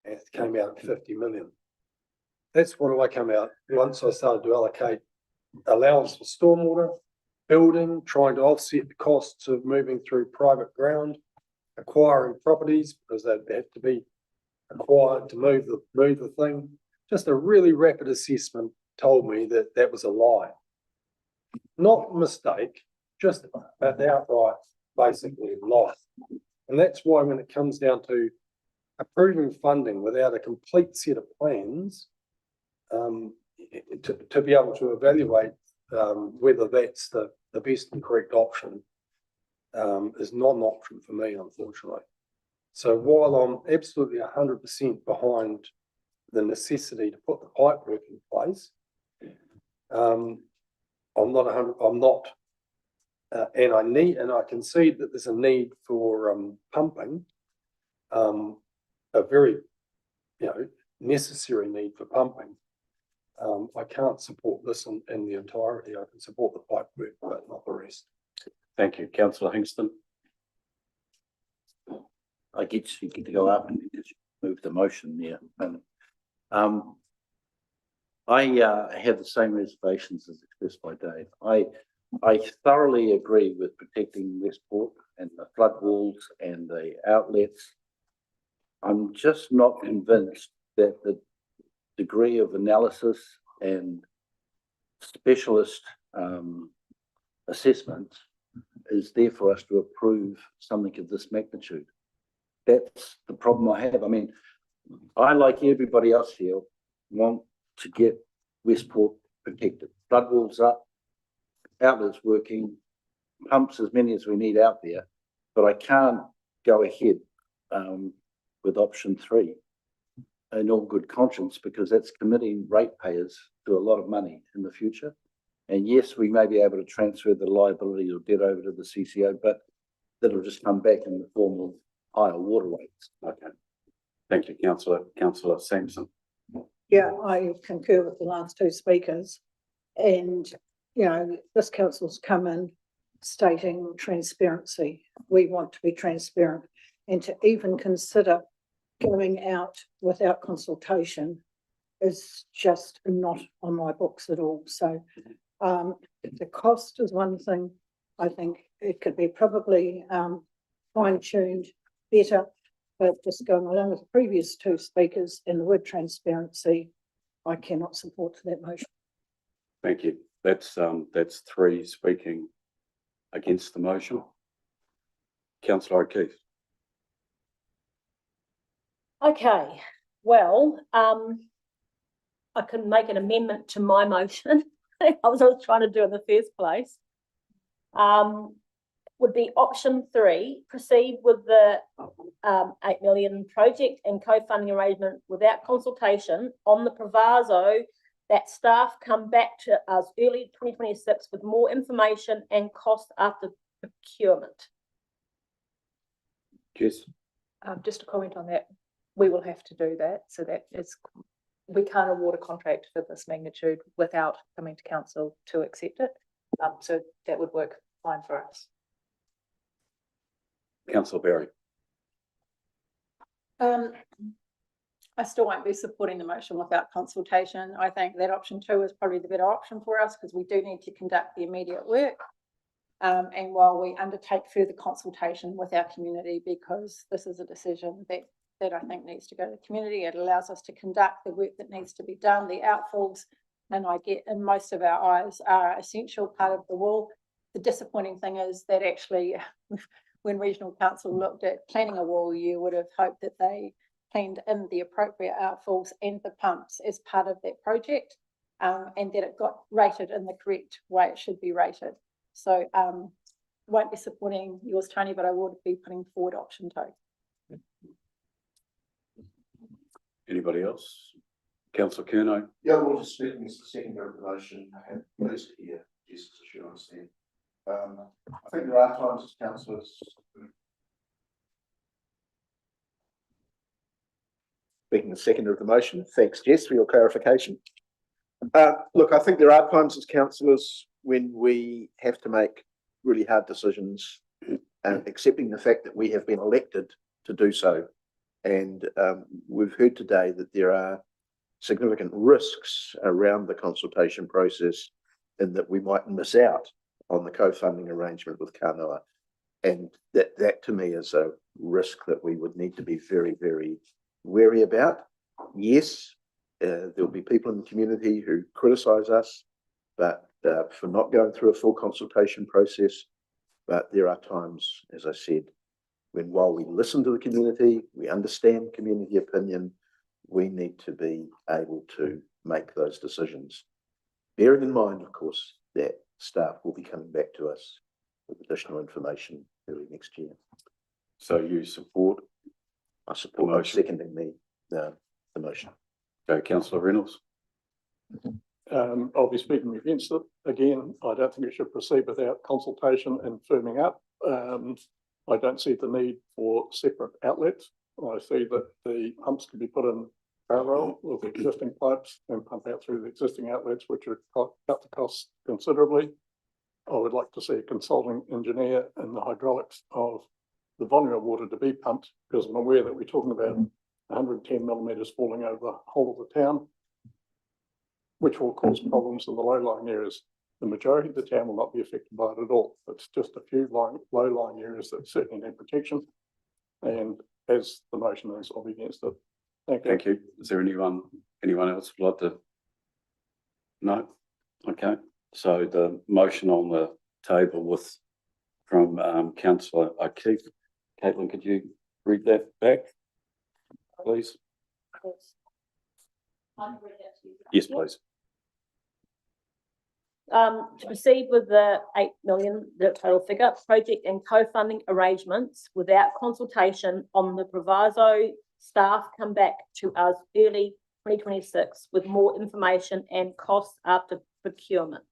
and it came out at 50 million. That's what I come out once I started to allocate allowance for stormwater, building, trying to offset the costs of moving through private ground, acquiring properties because they have to be acquired to move the thing. Just a really rapid assessment told me that that was a lie. Not a mistake, just an outright, basically, lie. And that's why when it comes down to approving funding without a complete set of plans, to be able to evaluate whether that's the best and correct option is not an option for me, unfortunately. So while I'm absolutely 100% behind the necessity to put the pipework in place, I'm not 100. I'm not, and I concede that there's a need for pumping, a very, necessary need for pumping. I can't support this in the entirety. I can support the pipework, but not the rest. Thank you, Councillor Hingston. I get you get to go up and just move the motion there. And I have the same reservations as expressed by Dave. I thoroughly agree with protecting Westport and the flood walls and the outlets. I'm just not convinced that the degree of analysis and specialist assessment is there for us to approve something of this magnitude. That's the problem I have. I mean, I, like everybody else here, want to get Westport protected. Flood walls up, outlets working, pumps as many as we need out there, but I can't go ahead with option 3 in all good conscience, because that's committing ratepayers to a lot of money in the future. And yes, we may be able to transfer the liability or debt over to the CCO, but that'll just come back in the form of higher water rates. Okay. Thank you, Councillor. Councillor Sampson. Yeah, I concur with the last two speakers. And, this council's come in stating transparency. We want to be transparent, and to even consider going out without consultation is just not on my books at all. So the cost is one thing. I think it could be probably fine-tuned better, but just going along with the previous two speakers and the word transparency, I cannot support that motion. Thank you. That's 3 speaking against the motion. Councillor O'Keefe. Okay, well, I can make an amendment to my motion. I was trying to do in the first place. Would be option 3, proceed with the 8 million project and co-funding arrangement without consultation, on the proviso that staff come back to us early 2026 with more information and cost after procurement. Jess. Just to comment on that, we will have to do that. So that is, we can't award a contract for this magnitude without coming to council to accept it. So that would work fine for us. Councillor Berry. I still won't be supporting the motion without consultation. I think that option 2 is probably the better option for us, because we do need to conduct the immediate work. And while we undertake further consultation with our community, because this is a decision that I think needs to go to the community, it allows us to conduct the work that needs to be done, the outfalls, and I get in most of our eyes are an essential part of the wall. The disappointing thing is that actually when Regional Council looked at planning a wall, you would have hoped that they planned in the appropriate outfalls and the pumps as part of that project, and that it got rated in the correct way it should be rated. So won't be supporting yours, Tony, but I would be putting forward option 2. Anybody else? Councillor Curnow. Yeah, well, just speaking as the secondary of the motion, I have pleased to hear Jess, as you understand. I think there are times as councillors. Speaking the seconder of the motion, thanks, Jess, for your clarification. Look, I think there are times as councillors when we have to make really hard decisions, accepting the fact that we have been elected to do so. And we've heard today that there are significant risks around the consultation process and that we might miss out on the co-funding arrangement with Kanoa. And that to me is a risk that we would need to be very, very wary about. Yes, there'll be people in the community who criticise us, but for not going through a full consultation process. But there are times, as I said, when while we listen to the community, we understand community opinion, we need to be able to make those decisions. Bearing in mind, of course, that staff will be coming back to us with additional information early next year. So you support, I support motion. seconding the motion. Councillor Reynolds? I'll be speaking against it. Again, I don't think it should proceed without consultation and firming up. I don't see the need for separate outlets. I see that the pumps can be put in parallel with existing pipes and pump out through the existing outlets, which would cut the costs considerably. I would like to see a consulting engineer in the hydraulics of the volume of water to be pumped, because I'm aware that we're talking about 110 millimetres falling over the whole of the town, which will cause problems in the low-lying areas. The majority of the town will not be affected by it at all. It's just a few low-lying areas that certainly need protection. And as the motion is, I'll be against it. Thank you. Thank you. Is there anyone else would like to? No? Okay. So the motion on the table from councillor O'Keefe. Caitlin, could you read that back, please? Yes, please. To proceed with the 8 million, the total figure, project and co-funding arrangements without consultation on the proviso, staff come back to us early 2026 with more information and costs after procurement.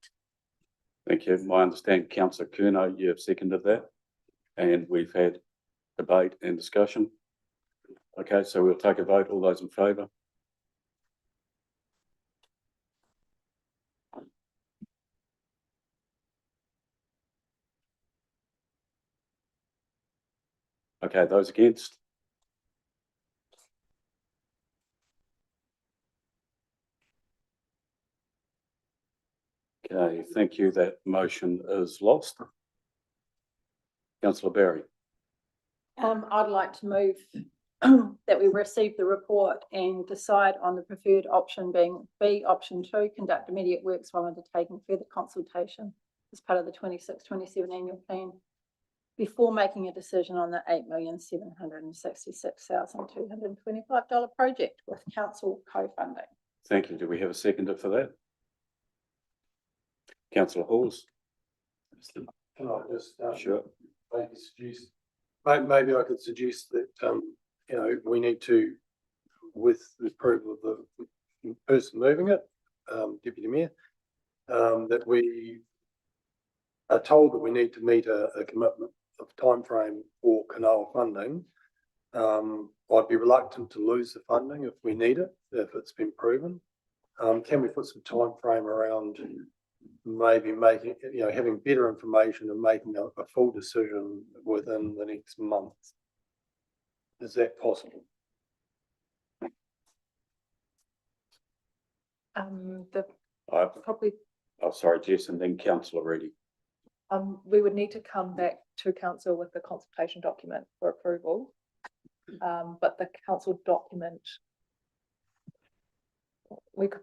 Thank you. My understanding, councillor Curnow, you have seconded that, and we've had debate and discussion. Okay, so we'll take a vote. All those in favour? Okay, those against? Okay, thank you. That motion is lost. Councillor Barry. I'd like to move that we receive the report and decide on the preferred option being B, option 2, conduct immediate works while undertaking further consultation as part of the 26-27 annual plan before making a decision on the $8,766,225 project with council co-funding. Thank you. Do we have a seconder for that? Councillor Halls. Can I just, Sure. maybe I could suggest that, we need to, with the approval of the person moving it, Deputy Mayor, that we are told that we need to meet a commitment of timeframe for Kanoa funding. I'd be reluctant to lose the funding if we need it, if it's been proven. Can we put some timeframe around maybe making, having better information and making a full decision within the next month? Is that possible? Probably, Oh, sorry, Jess, and then councillor Reedy. we would need to come back to council with the consultation document for approval. But the council document, we'd I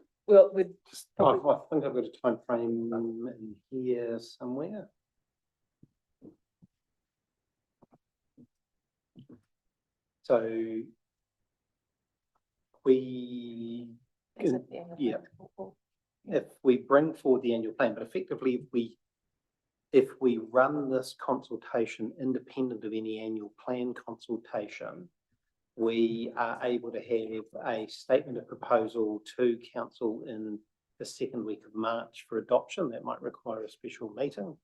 probably, think I've got a time frame in here somewhere. So we is can, it the annual yeah, plan? if we bring forward the annual plan, but effectively if we run this consultation independent of any annual plan consultation, we are able to have a statement of proposal to council in the second week of March for adoption. That might require a special meeting.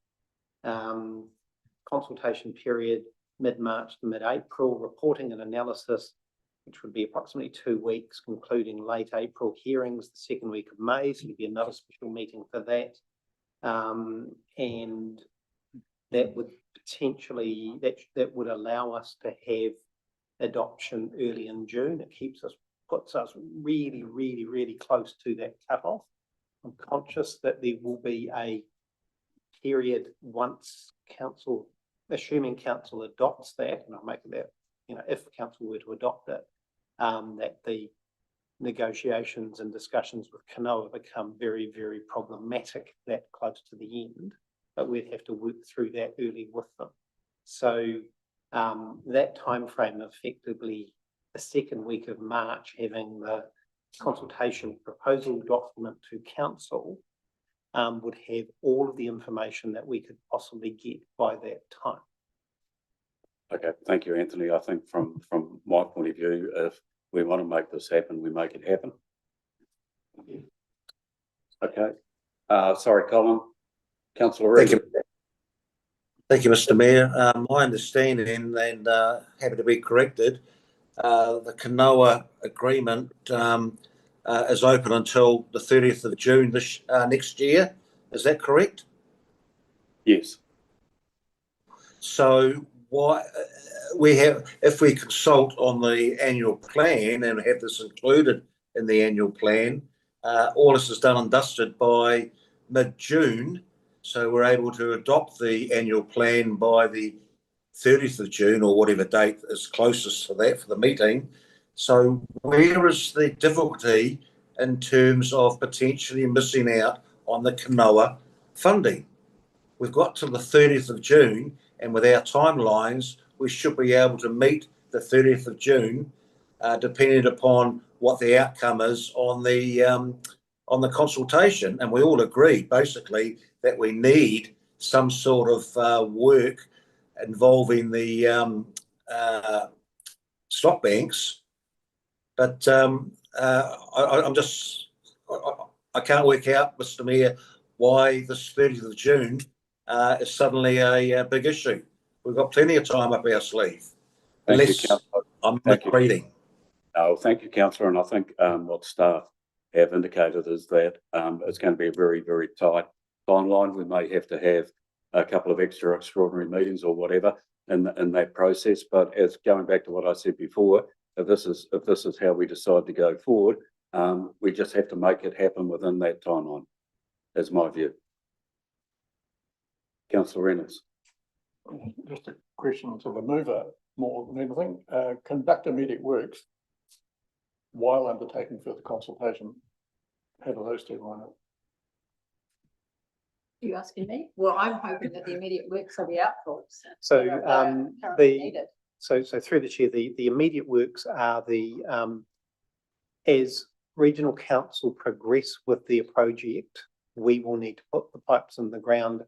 Consultation period mid-March to mid-April, reporting and analysis, which would be approximately 2 weeks, concluding late April, hearings the second week of May, so there'd be another special meeting for that. And that would potentially, that would allow us to have adoption early in June. It puts us really, really, really close to that cutoff. I'm conscious that there will be a period once council, assuming council adopts that, and I'll make that, if council were to adopt it, that the negotiations and discussions with Kanoa become very, very problematic that close to the end, but we'd have to work through that early with them. So that timeframe, effectively the second week of March, having the consultation proposal document to council, would have all of the information that we could possibly get by that time. Okay, thank you, Anthony. I think from my point of view, if we want to make this happen, we make it happen. Okay, sorry, Colin. Councillor Reid. Thank you. Thank you, Mr. Mayor. My understanding, and happy to be corrected, the Kanoa agreement is open until the 30th of June this next year. Is that correct? Yes. So why we have, if we consult on the annual plan and have this included in the annual plan, all this is done and dusted by mid-June. So we're able to adopt the annual plan by the 30th of June or whatever date is closest to that for the meeting. So where is the difficulty in terms of potentially missing out on the Kanoa funding? We've got till the 30th of June, and with our timelines, we should be able to meet the 30th of June, depending upon what the outcome is on the consultation. And we all agree, basically, that we need some sort of work involving the stock banks. But I can't work out, Mr. Mayor, why this 30th of June is suddenly a big issue. We've got plenty of time up our sleeve. Thank you, Unless Councillor. I'm Thank you. misreading. No, thank you, Councillor. And I think what staff have indicated is that it's going to be a very, very tight timeline. We may have to have a couple of extra extraordinary meetings or whatever in that process. But as going back to what I said before, if this is how we decide to go forward, we just have to make it happen within that timeline. That's my view. Councillor Reynolds. Just a question to the mover more than anything. Conduct immediate works while undertaking further consultation. How do those two line up? You asking me? Well, I'm hoping that the immediate works are the outputs. So currently needed. so through the chair, the immediate works are as regional council progress with their project, we will need to put the pipes in the ground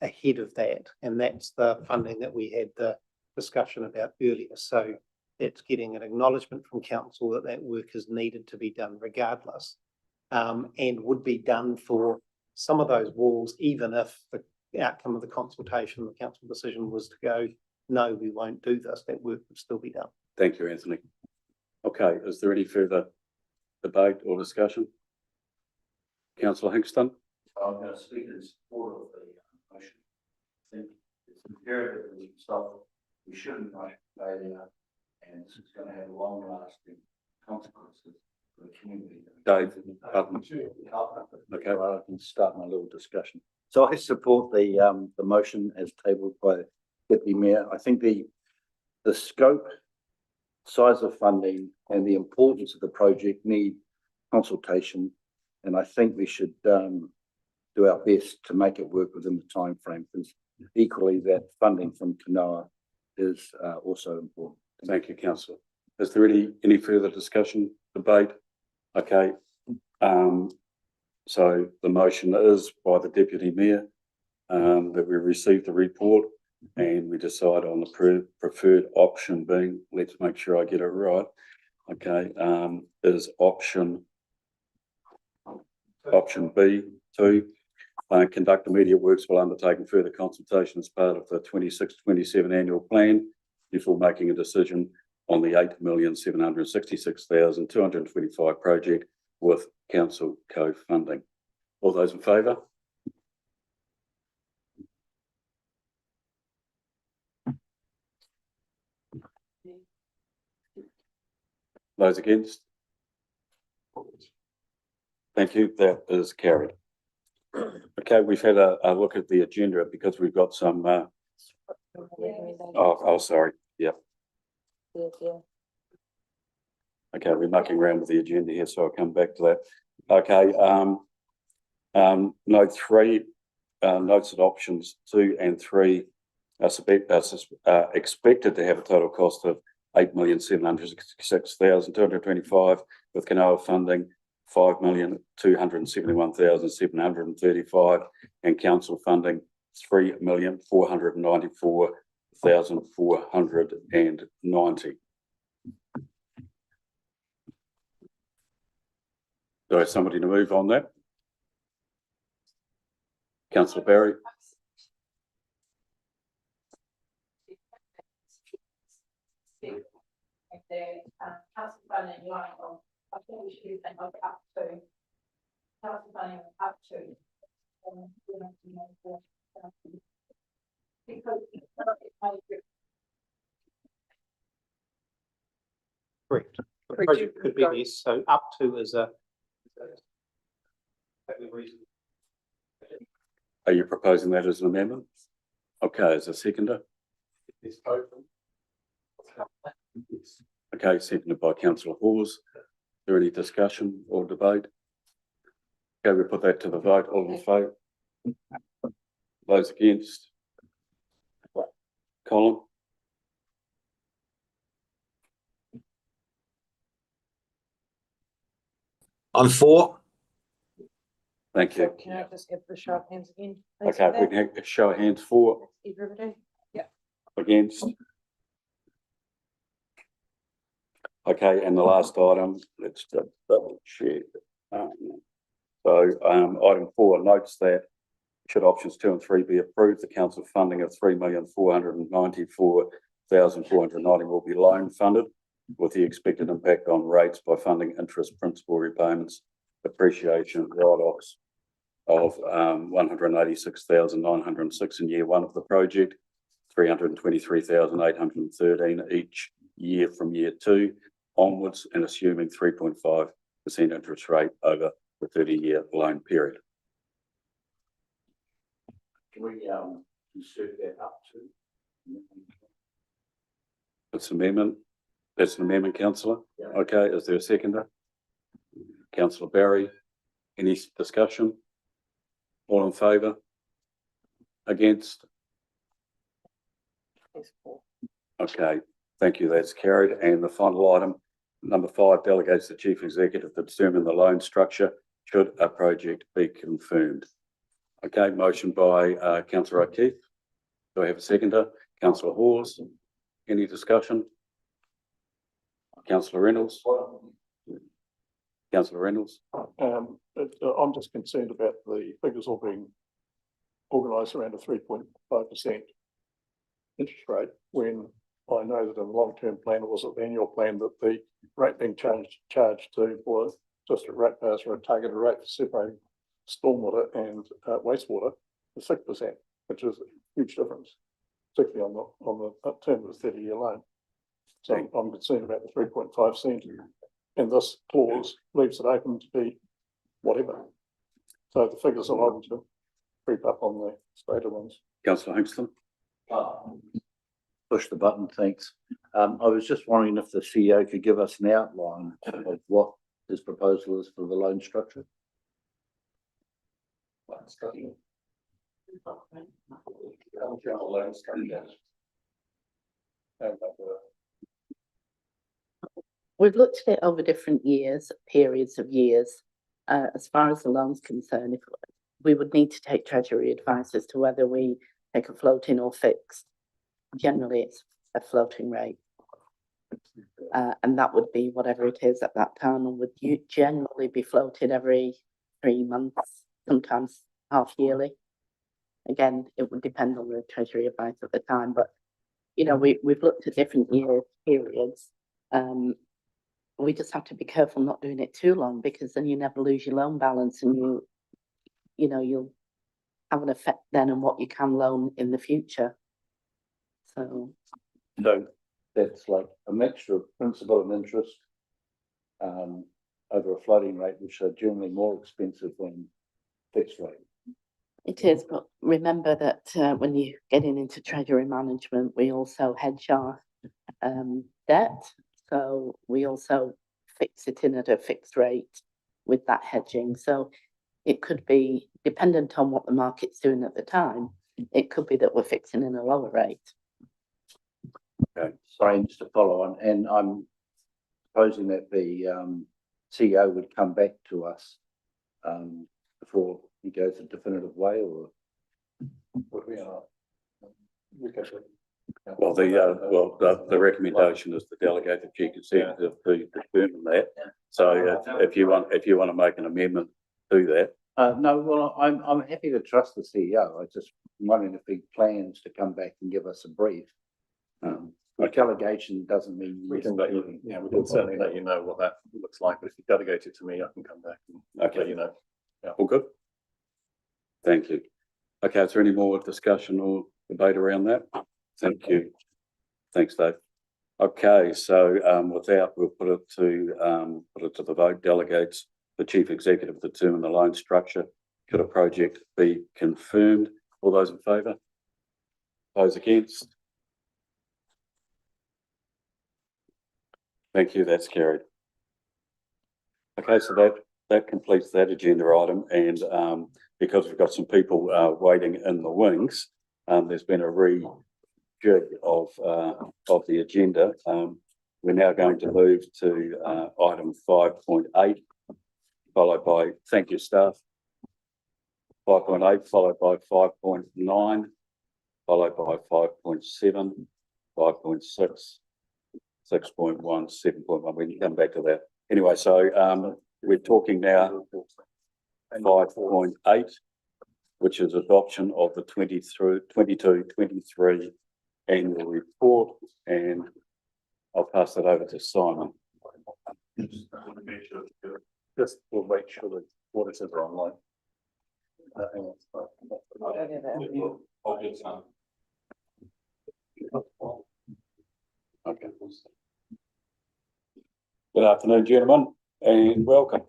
ahead of that, and that's the funding that we had the discussion about earlier. So it's getting an acknowledgement from council that that work is needed to be done regardless, and would be done for some of those walls, even if the outcome of the consultation, the council decision was to go, no, we won't do this, that work would still be done. Thank you, Anthony. Okay, is there any further debate or discussion? Councillor Hingston. I'm going to speak in support of the motion. I think it's imperative that we stop. We shouldn't rush failure, and this is going to have long-lasting consequences for the community. Dave. Okay, well, I can start my little discussion. So I support the motion as tabled by Deputy Mayor. I think the scope, size of funding, and the importance of the project need consultation, and I think we should do our best to make it work within the time frame, because equally that funding from Kanoa is also important. Thank you, Councillor. Is there any further discussion, debate? Okay. So the motion is by the Deputy Mayor that we receive the report and we decide on the preferred option being, let's make sure I get it right. Okay, is option B2, conduct immediate works while undertaking further consultation as part of the 26-27 annual plan before making a decision on the 8,766,225 project with council co-funding. All those in favour? Those against? Thank you, that is carried. Okay, we've had a look at the agenda because we've got some, sorry, yeah. Okay, we're mucking around with the agenda here, so I'll come back to that. Okay, note 3, notes that options 2 and 3 are expected to have a total cost of $8,766,225 with Canoa funding $5,271,735 and council funding $3,494,490. Do I have somebody to move on that? Councillor Barry. Council funding line on, I think we should be saying like up to, council funding up to. Because Correct. The project could be less, so up to is a. Are you proposing that as an amendment? Okay, as a seconder? Okay, seconded by councillor Hawes. Is there any discussion or debate? Okay, we put that to the vote. All in favour? Those against? Colin? I'm for. Thank you. Can I just have the show of hands again? Okay, we can have a show of hands for, Everybody? against. Okay, and the last item, let's just double check. Item 4 notes that should options 2 and 3 be approved, the council funding of $3,494,490 will be loan funded with the expected impact on rates by funding interest, principal repayments, depreciation, write-offs of $186,906 in year 1 of the project, $323,813 each year from year 2 onwards, and assuming 3.5% interest rate over the 30-year loan period. Can we insert that up to? That's an amendment. That's an amendment, councillor. Yeah. Okay, is there a seconder? Councillor Barry, any discussion? All in favour? Against? Okay, thank you. That's carried. And the final item, number 5, delegates the chief executive to determine the loan structure should a project be confirmed. Okay, motion by councillor O'Keefe. Do I have a seconder? Councillor Hawes. Any discussion? Councillor Reynolds. Councillor Reynolds. I'm just concerned about the figures all being organised around a 3.5% interest rate, when I know that in the long-term plan, or was it the annual plan, that the rate being charged to for district ratepayers for a targeted rate for separating stormwater and wastewater is 6%, which is a huge difference, particularly on the term of the 30-year loan. So I'm concerned about the 3.5%, and this clause leaves it open to be whatever. So the figures are liable to creep up on the stated ones. Councillor Hingston. Push the button, thanks. I was just wondering if the CEO could give us an outline of what his proposal is for the loan structure. We've looked at it over different years, periods of years. As far as the loan's concerned, if we would need to take Treasury advice as to whether we take a floating or fixed. Generally, it's a floating rate. And that would be whatever it is at that time, and would generally be floated every 3 months, sometimes half yearly. Again, it would depend on the Treasury advice at the time, but you know, we've looked at different year periods. We just have to be careful not doing it too long, because then you never lose your loan balance, and you know, you'll have an effect then on what you can loan in the future. So that's like a mixture of principal and interest. over a floating rate, which are generally more expensive than fixed rate. It is, but remember that when you're getting into treasury management, we also hedge our debt. So we also fix it in at a fixed rate with that hedging. So it could be dependent on what the market's doing at the time. It could be that we're fixing in a lower rate. Sorry, just to follow on, and I'm supposing that the CEO would come back to us before he goes a definitive way, or Well, the recommendation is to delegate the chief executive to determine that. So if you want to make an amendment to that. no, well, I'm happy to trust the CEO. I just wondering if he plans to come back and give us a brief. The delegation doesn't mean. We can let you, yeah, we can certainly let you know what that looks like, but if you delegate it to me, I can come back and let you know. Yeah. All good? Thank you. Okay, is there any more discussion or debate around that? Thank you. Thanks, Dave. Okay, so with that, we'll put it to the vote. Delegates the chief executive to determine the loan structure. Could a project be confirmed? All those in favour? Those against? Thank you, that's carried. Okay, so that completes that agenda item, and because we've got some people waiting in the wings, there's been a rejig of the agenda. We're now going to move to item 5.8, followed by, thank you staff, 5.8, followed by 5.9, followed by 5.7, 5.6, 6.1, 7.1. We can come back to that. Anyway, so we're talking now 5.8, which is adoption of the 22-23 annual report, and I'll pass that over to Simon. Just we'll make sure that auditors are online. Hang on. Okay. Good afternoon, gentlemen, and welcome.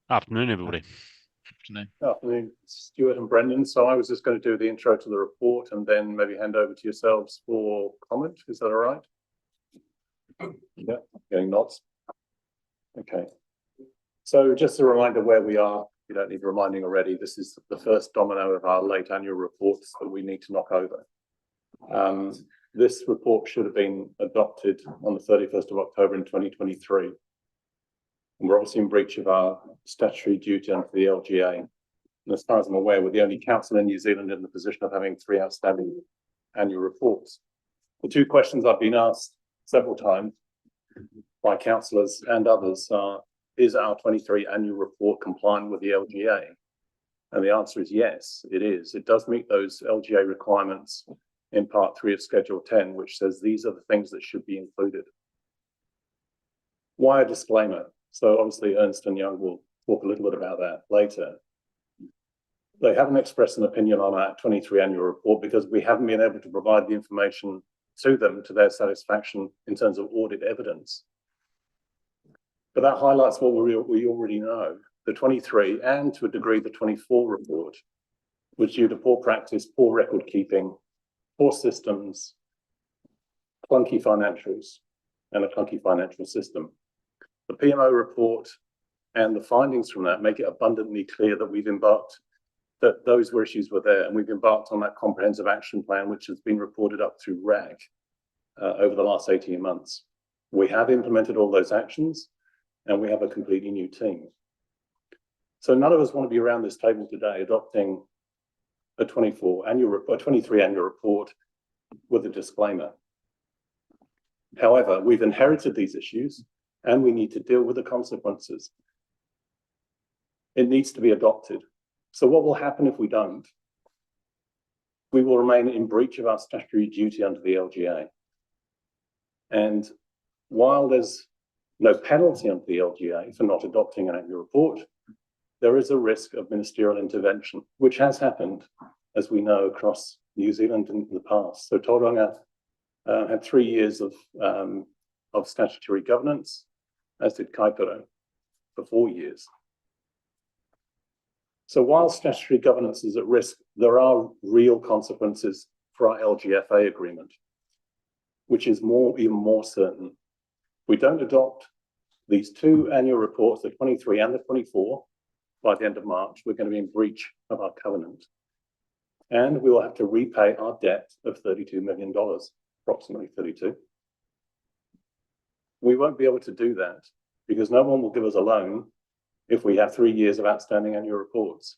Afternoon, everybody. Afternoon, Stuart and Brendan. So I was just going to do the intro to the report and then maybe hand over to yourselves for comment. Is that all right? Yeah, getting nods. Okay. So just a reminder where we are. You don't need reminding already. This is the first domino of our late annual reports that we need to knock over. This report should have been adopted on the 31st of October in 2023. And we're obviously in breach of our statutory duty under the LGA. And as far as I'm aware, we're the only council in New Zealand in the position of having 3 outstanding annual reports. The 2 questions I've been asked several times by councillors and others are, is our 23 annual report compliant with the LGA? And the answer is yes, it is. It does meet those LGA requirements in part 3 of Schedule 10, which says these are the things that should be included. Why a disclaimer? So obviously Ernst & Young will talk a little bit about that later. They haven't expressed an opinion on our 23 annual report because we haven't been able to provide the information to them to their satisfaction in terms of audit evidence. But that highlights what we already know. The 23 and to a degree the 24 report was due to poor practice, poor record keeping, poor systems, clunky financials, and a clunky financial system. The PMO report and the findings from that make it abundantly clear that we've embarked, that those issues were there, and we've embarked on that comprehensive action plan, which has been reported up through RAG over the last 18 months. We have implemented all those actions, and we have a completely new team. So none of us want to be around this table today adopting a 23 annual report with a disclaimer. However, we've inherited these issues and we need to deal with the consequences. It needs to be adopted. So what will happen if we don't? We will remain in breach of our statutory duty under the LGA. And while there's no penalty under the LGA for not adopting an annual report, there is a risk of ministerial intervention, which has happened, as we know, across New Zealand in the past. So Tauranga had 3 years of of statutory governance, as did Kaipara for 4 years. So while statutory governance is at risk, there are real consequences for our LGFA agreement, which is even more certain. We don't adopt these 2 annual reports, the 23 and the 24, by the end of March, we're going to be in breach of our covenant. And we will have to repay our debt of $32 million, approximately 32. We won't be able to do that because no one will give us a loan if we have 3 years of outstanding annual reports.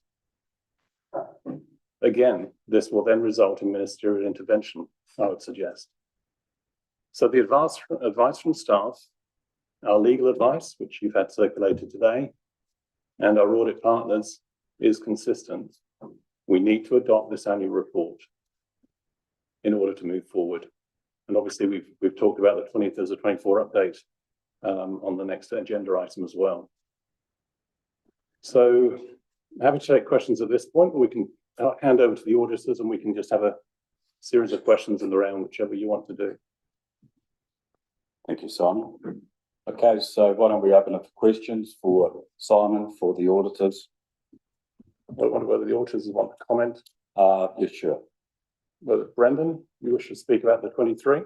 Again, this will then result in ministerial intervention, I would suggest. So the advice from staff, our legal advice, which you've had circulated today, and our audit partners is consistent. We need to adopt this annual report in order to move forward. And obviously we've talked about the 20th as a 24 update on the next agenda item as well. So happy to take questions at this point, or we can hand over to the auditors and we can just have a series of questions in the round, whichever you want to do. Thank you, Simon. Okay, so why don't we open up for questions for Simon, for the auditors? I wonder whether the auditors want to comment. Yes, sure. Whether Brendan, you wish to speak about the 23?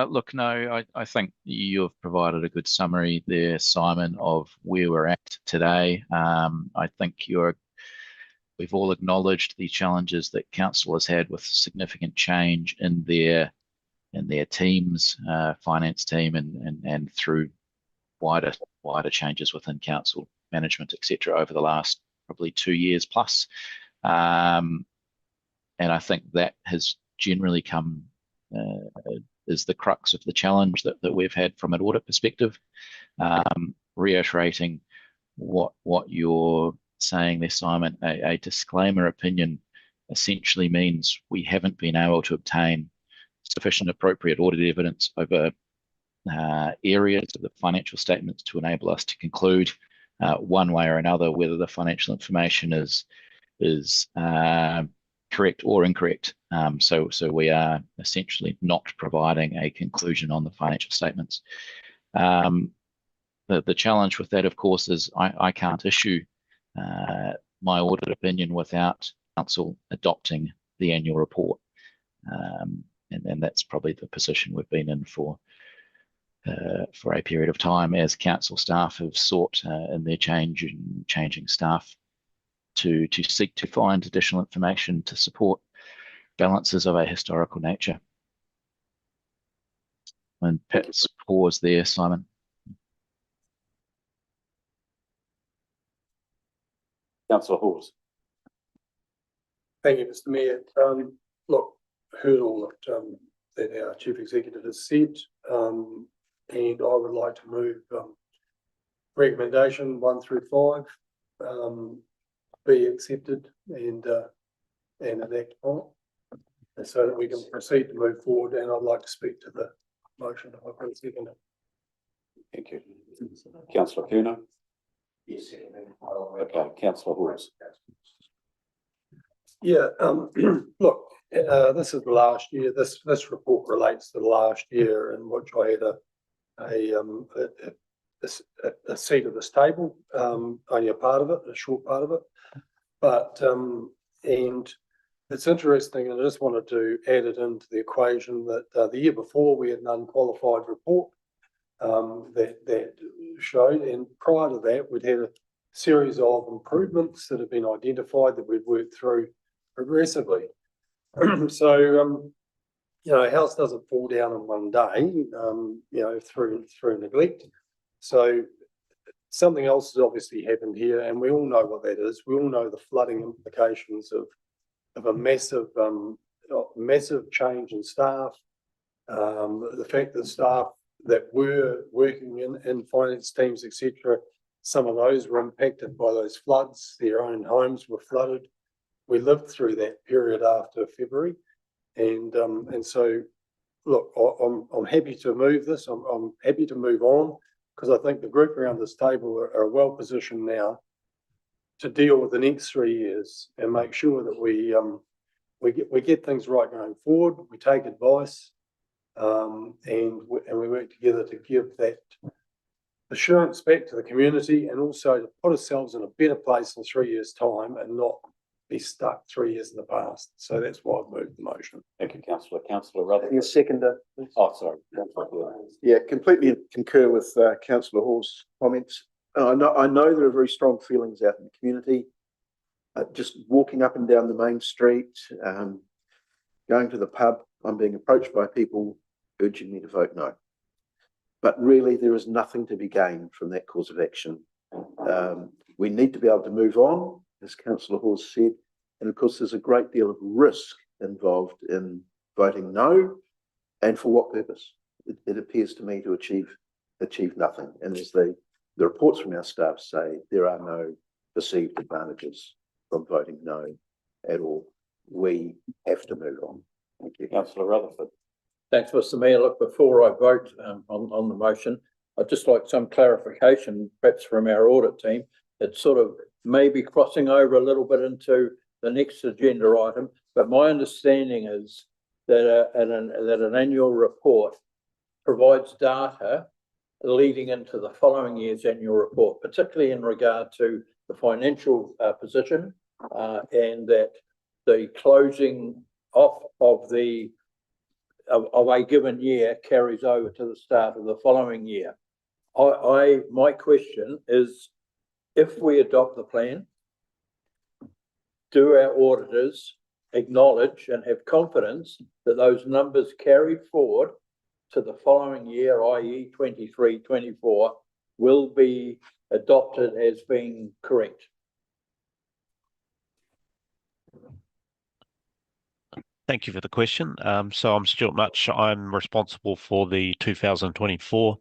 Look, no, I think you've provided a good summary there, Simon, of where we're at today. I think we've all acknowledged the challenges that council has had with significant change in their teams, finance team, and through wider changes within council management, etc., over the last probably 2 years plus. And I think that has generally come is the crux of the challenge that we've had from an audit perspective. Reiterating what you're saying there, Simon, a disclaimer opinion essentially means we haven't been able to obtain sufficient appropriate audit evidence over areas of the financial statements to enable us to conclude one way or another whether the financial information is correct or incorrect. So we are essentially not providing a conclusion on the financial statements. The challenge with that, of course, is I can't issue my audit opinion without council adopting the annual report. And that's probably the position we've been in for a period of time as council staff have sought in their changing staff to seek to find additional information to support balances of a historical nature. And perhaps pause there, Simon. Councillor Hawes. Thank you, Mr. Mayor. Look, heard all that our Chief Executive has said, and I would like to move recommendation 1 through 5 be accepted and enacted on, and so that we can proceed to move forward. And I'd like to speak to the motion if I can second it. Thank you. Councillor Kuno. Yes. Okay, Councillor Hawes. Yeah, look, this is the last year. This report relates to the last year in which I had a seat at this table, only a part of it, a short part of it. But and it's interesting, and I just wanted to add it into the equation that the year before we had an unqualified report that showed, and prior to that we'd had a series of improvements that have been identified that we've worked through progressively. So you know, a house doesn't fall down in one day, you know, through neglect. So something else has obviously happened here, and we all know what that is. We all know the flooding implications of a massive change in staff. The fact that staff that were working in finance teams, etc., some of those were impacted by those floods. Their own homes were flooded. We lived through that period after February, and so look, I'm happy to move this. I'm happy to move on, because I think the group around this table are well positioned now to deal with the next 3 years and make sure that we get things right going forward. We take advice, And we work together to give that assurance back to the community and also to put ourselves in a better place in 3 years' time and not be stuck 3 years in the past. So that's why I've moved the motion. Thank you, councillor. Councillor Rutherford. Your seconder. Oh, sorry. Councillor Hall. Yeah, completely concur with councillor Hall's comments. I know there are very strong feelings out in the community. Just walking up and down the main street, going to the pub, I'm being approached by people urging me to vote no. But really, there is nothing to be gained from that course of action. We need to be able to move on, as councillor Hall said, and of course, there's a great deal of risk involved in voting no, and for what purpose? It appears to me to achieve nothing. And as the reports from our staff say, there are no perceived advantages from voting no at all. We have to move on. Thank you. Councillor Rutherford. Thanks, Mr. Mayor. Look, before I vote on the motion, I'd just like some clarification, perhaps from our audit team. It's sort of maybe crossing over a little bit into the next agenda item, but my understanding is that an annual report provides data leading into the following year's annual report, particularly in regard to the financial position, and that the closing off of a given year carries over to the start of the following year. My question is, if we adopt the plan, do our auditors acknowledge and have confidence that those numbers carried forward to the following year, i.e. 23-24, will be adopted as being correct? Thank you for the question. So I'm Stuart Mutch. I'm responsible for the 2024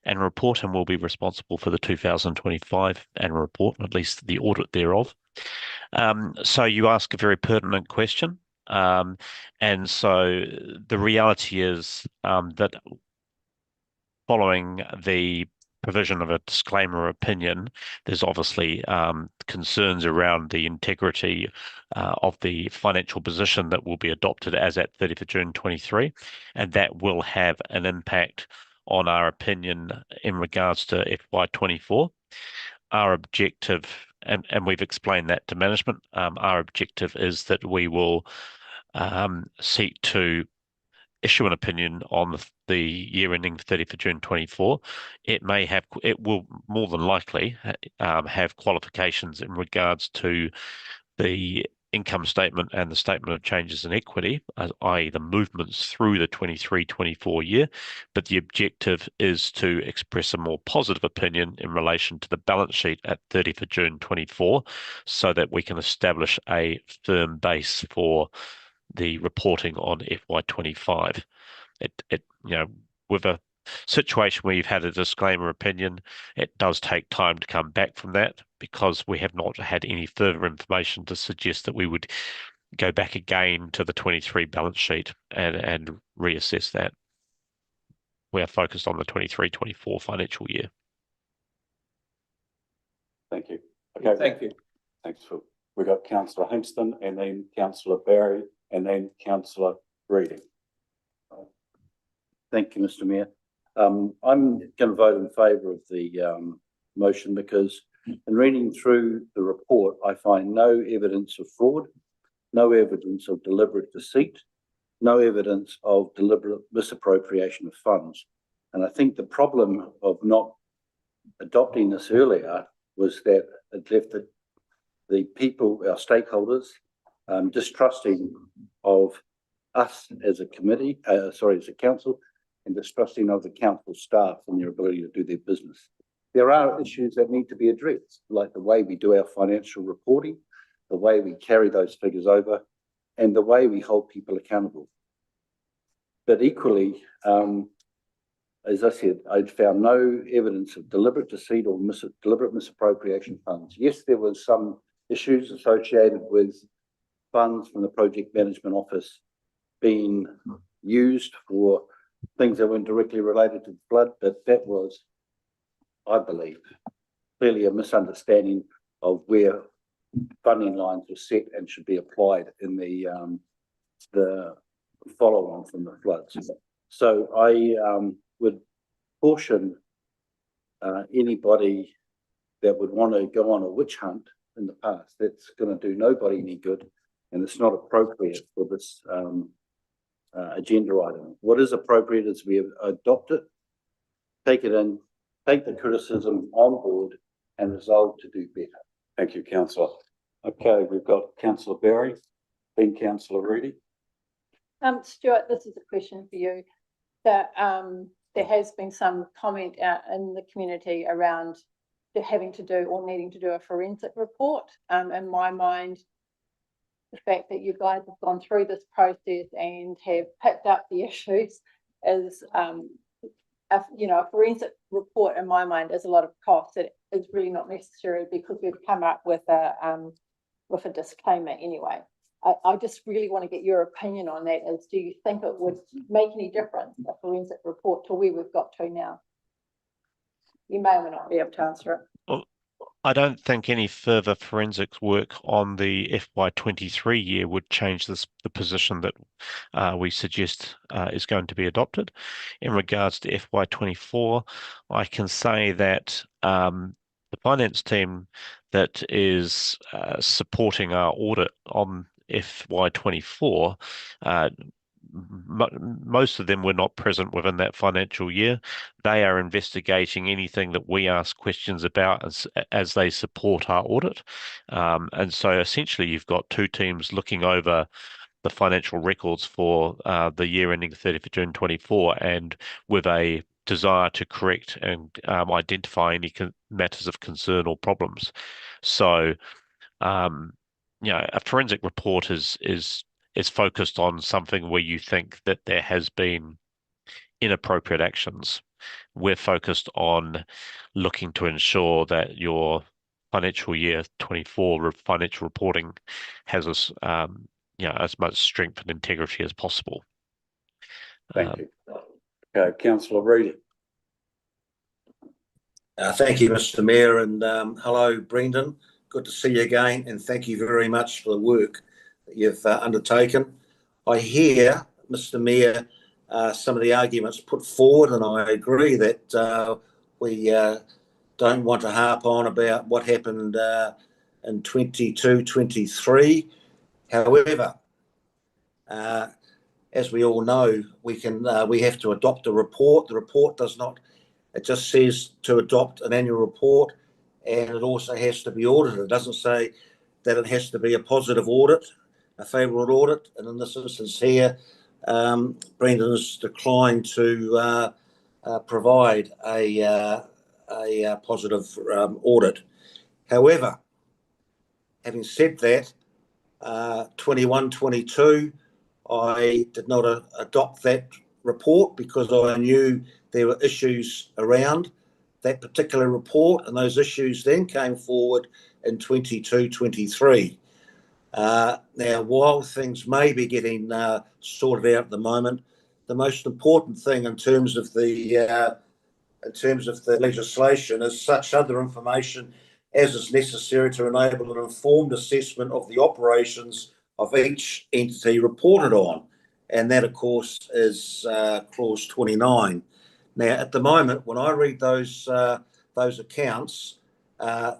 annual report and will be responsible for the 2025 annual report, at least the audit thereof. So you ask a very pertinent question. And so the reality is that following the provision of a disclaimer opinion, there's obviously concerns around the integrity of the financial position that will be adopted as at 30th of June 23, and that will have an impact on our opinion in regards to FY24. Our objective, and we've explained that to management, our objective is that we will seek to issue an opinion on the year ending 30th of June 24. It will more than likely have qualifications in regards to the income statement and the statement of changes in equity, i.e. the movements through the 23-24 year. But the objective is to express a more positive opinion in relation to the balance sheet at 30th of June 24, so that we can establish a firm base for the reporting on FY25. With a situation where you've had a disclaimer opinion, it does take time to come back from that, because we have not had any further information to suggest that we would go back again to the 23 balance sheet and reassess that. We are focused on the 23-24 financial year. Thank you. Okay. Thank you. Thanks, Phil. We've got Councillor Hingston and then Councillor Barry and then Councillor Reading. Thank you, Mr. Mayor. I'm going to vote in favour of the motion, because in reading through the report, I find no evidence of fraud, no evidence of deliberate deceit, no evidence of deliberate misappropriation of funds. And I think the problem of not adopting this earlier was that it left the people, our stakeholders, distrusting of us as a committee, as a council, and distrusting of the council staff and their ability to do their business. There are issues that need to be addressed, like the way we do our financial reporting, the way we carry those figures over, and the way we hold people accountable. But equally, as I said, I'd found no evidence of deliberate deceit or deliberate misappropriation of funds. Yes, there was some issues associated with funds from the project management office being used for things that weren't directly related to the flood, but that was, I believe, clearly a misunderstanding of where funding lines were set and should be applied in the follow-on from the floods. So I would caution anybody that would want to go on a witch hunt in the past. That's going to do nobody any good, and it's not appropriate for this agenda item. What is appropriate is we adopt it, take it in, take the criticism on board, and resolve to do better. Thank you, councillor. Okay, we've got councillor Berry, then councillor Reedy. Stuart, this is a question for you. That there has been some comment out in the community around having to do or needing to do a forensic report. In my mind, the fact that you guys have gone through this process and have picked up the issues is, a forensic report in my mind is a lot of cost. It is really not necessary because we've come up with a disclaimer anyway. I just really want to get your opinion on that. Do you think it would make any difference, a forensic report, to where we've got to now? You may or may not be able to answer it. Well, I don't think any further forensics work on the FY23 year would change the position that we suggest is going to be adopted. In regards to FY24, I can say that the finance team that is supporting our audit on FY24, most of them were not present within that financial year. They are investigating anything that we ask questions about as they support our audit. And so essentially you've got two teams looking over the financial records for the year ending 30th of June 24, and with a desire to correct and identify any matters of concern or problems. So a forensic report is focused on something where you think that there has been inappropriate actions. We're focused on looking to ensure that your financial year 24 financial reporting has as much strength and integrity as possible. Thank you. Okay, councillor Reedy. Thank you, Mr. Mayor, and hello, Brendan. Good to see you again, and thank you very much for the work that you've undertaken. I hear, Mr. Mayor, some of the arguments put forward, and I agree that we don't want to harp on about what happened in 22-23. However, as we all know, we have to adopt a report. The report does not, it just says to adopt an annual report, and it also has to be audited. It doesn't say that it has to be a positive audit, a favourable audit. And in this instance here, Brendan has declined to provide a positive audit. However, having said that, 21-22, I did not adopt that report because I knew there were issues around that particular report, and those issues then came forward in 22-23. Now, while things may be getting sorted out at the moment, the most important thing in terms of the legislation is such other information as is necessary to enable an informed assessment of the operations of each entity reported on, and that, of course, is clause 29. Now, at the moment, when I read those accounts, I'm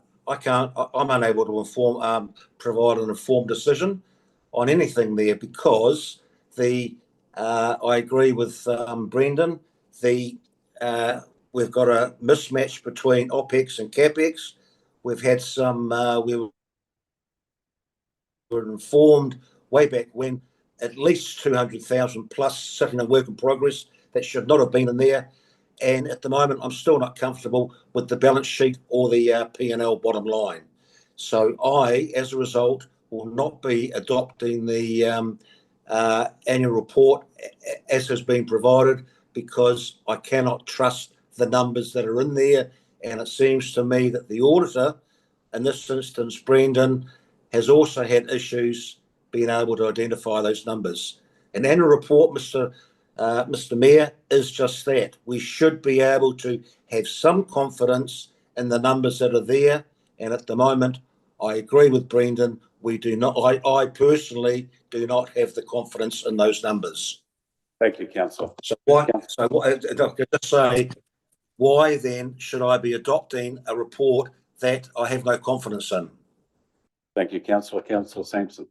unable to provide an informed decision on anything there because I agree with Brendan. We've got a mismatch between OPEX and CAPEX. We've had we were informed way back when at least 200,000 plus sitting in work in progress that should not have been in there. And at the moment, I'm still not comfortable with the balance sheet or the P&L bottom line. So I, as a result, will not be adopting the annual report as has been provided because I cannot trust the numbers that are in there. And it seems to me that the auditor, in this instance, Brendan, has also had issues being able to identify those numbers. An annual report, Mr. Mayor, is just that. We should be able to have some confidence in the numbers that are there. And at the moment, I agree with Brendan. We do not. I personally do not have the confidence in those numbers. Thank you, councillor. So why, just say, why then should I be adopting a report that I have no confidence in? Thank you, councillor. Councillor Sampson.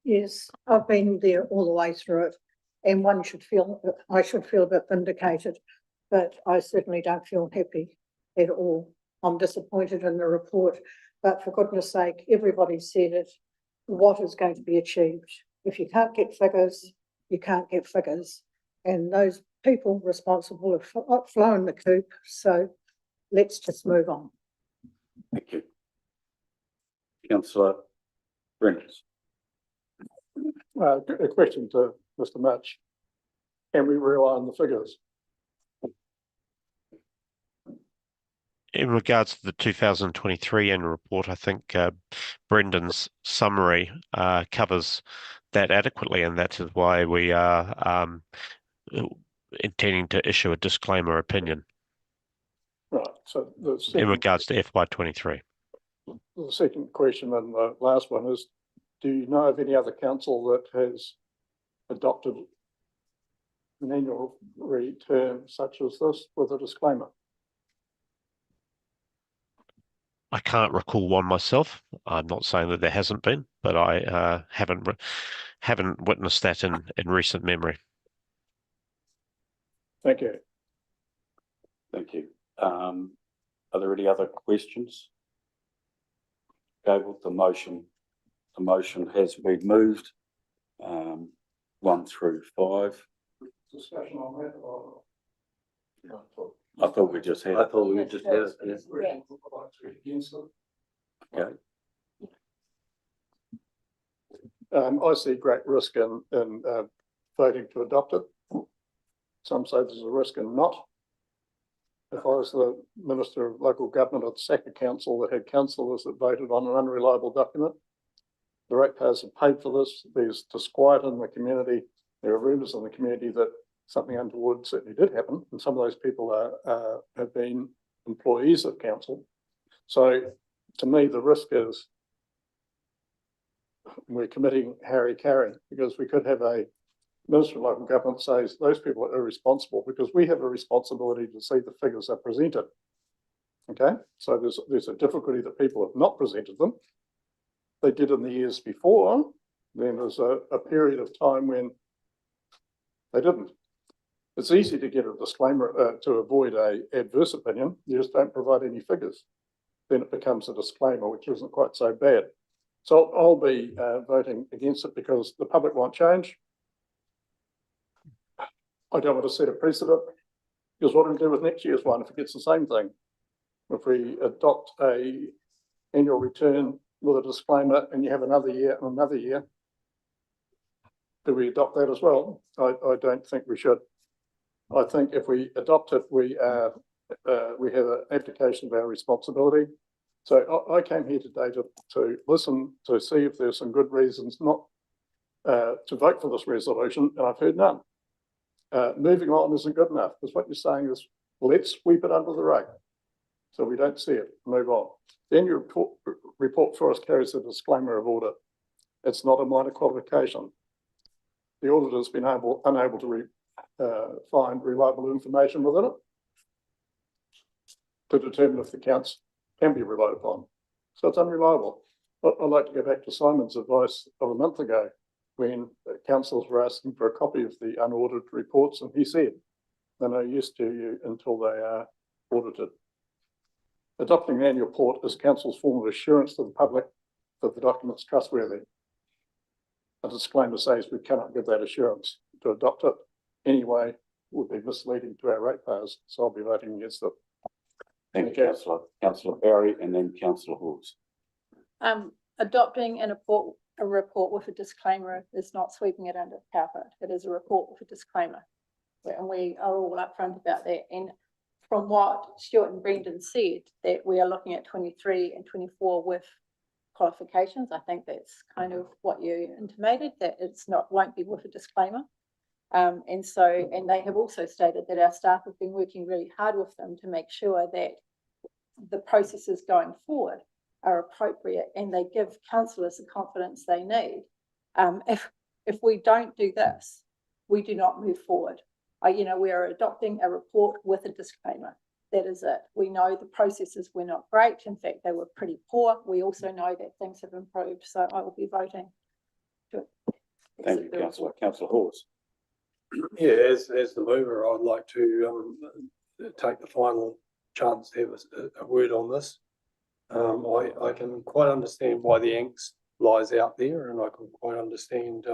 Yes, I've been there all the way through it, and I should feel a bit vindicated, but I certainly don't feel happy at all. I'm disappointed in the report, but for goodness sake, everybody said it. What is going to be achieved? If you can't get figures, you can't get figures. And those people responsible have flown the coop, so let's just move on. Thank you. Councillor Brendan. A question to Mr. Mutch. Can we rely on the figures? In regards to the 2023 annual report, I think Brendan's summary covers that adequately, and that is why we are intending to issue a disclaimer opinion Right, so in regards to FY23. The second question and the last one is, do you know of any other council that has adopted an annual return such as this with a disclaimer? I can't recall one myself. I'm not saying that there hasn't been, but I haven't witnessed that in recent memory. Thank you. Thank you. Are there any other questions? Okay, with the motion has been moved. 1 through 5. Discussion on that or? I thought we just had. I thought we just had it. Against it. Okay. I see great risk in voting to adopt it. Some say there's a risk in not. If I was the Minister of Local Government at the SACA Council that had councillors that voted on an unreliable document, the ratepayers have paid for this. There's disquiet in the community. There are rumours in the community that something untoward certainly did happen, and some of those people have been employees of council. So to me, the risk is we're committing Harry-Carry, because we could have a Minister of Local Government says those people are irresponsible, because we have a responsibility to see the figures are presented. Okay, so there's a difficulty that people have not presented them. They did in the years before, then there's a period of time when they didn't. It's easy to get a disclaimer to avoid an adverse opinion. You just don't provide any figures. Then it becomes a disclaimer, which isn't quite so bad. So I'll be voting against it because the public won't change. I don't want to set a precedent, because what do we do with next year's one if it gets the same thing? If we adopt a annual return with a disclaimer and you have another year and another year, do we adopt that as well? I don't think we should. I think if we adopt it, we have an abdication of our responsibility. So I came here today to listen, to see if there's some good reasons not to vote for this resolution, and I've heard none. Moving on isn't good enough, because what you're saying is, let's sweep it under the rug so we don't see it, move on. Then your report for us carries a disclaimer of audit. It's not a minor qualification. The auditor's been unable to find reliable information within it to determine if the accounts can be relied upon. So it's unreliable. But I'd like to go back to Simon's advice of a month ago when councillors were asking for a copy of the unaudited reports, and he said, they're no use to you until they are audited. Adopting the annual report is council's form of assurance to the public that the document's trustworthy. A disclaimer says we cannot give that assurance. To adopt it anyway would be misleading to our ratepayers, so I'll be voting against it. Thank you, Councillor. Councillor Barry and then Councillor Hawes. Adopting a report with a disclaimer is not sweeping it under the carpet. It is a report with a disclaimer. And we are all upfront about that. And from what Stuart and Brendan said, that we are looking at 23 and 24 with qualifications. I think that's kind of what you intimated, that won't be with a disclaimer. And they have also stated that our staff have been working really hard with them to make sure that the processes going forward are appropriate and they give councillors the confidence they need. If we don't do this, we do not move forward. We are adopting a report with a disclaimer. That is it. We know the processes were not great. In fact, they were pretty poor. We also know that things have improved. So I will be voting to Thank you, accept the councillor. report. Councillor Hawes. Yeah, as the mover, I'd like to take the final chance to have a word on this. I can quite understand why the angst lies out there, and I can quite understand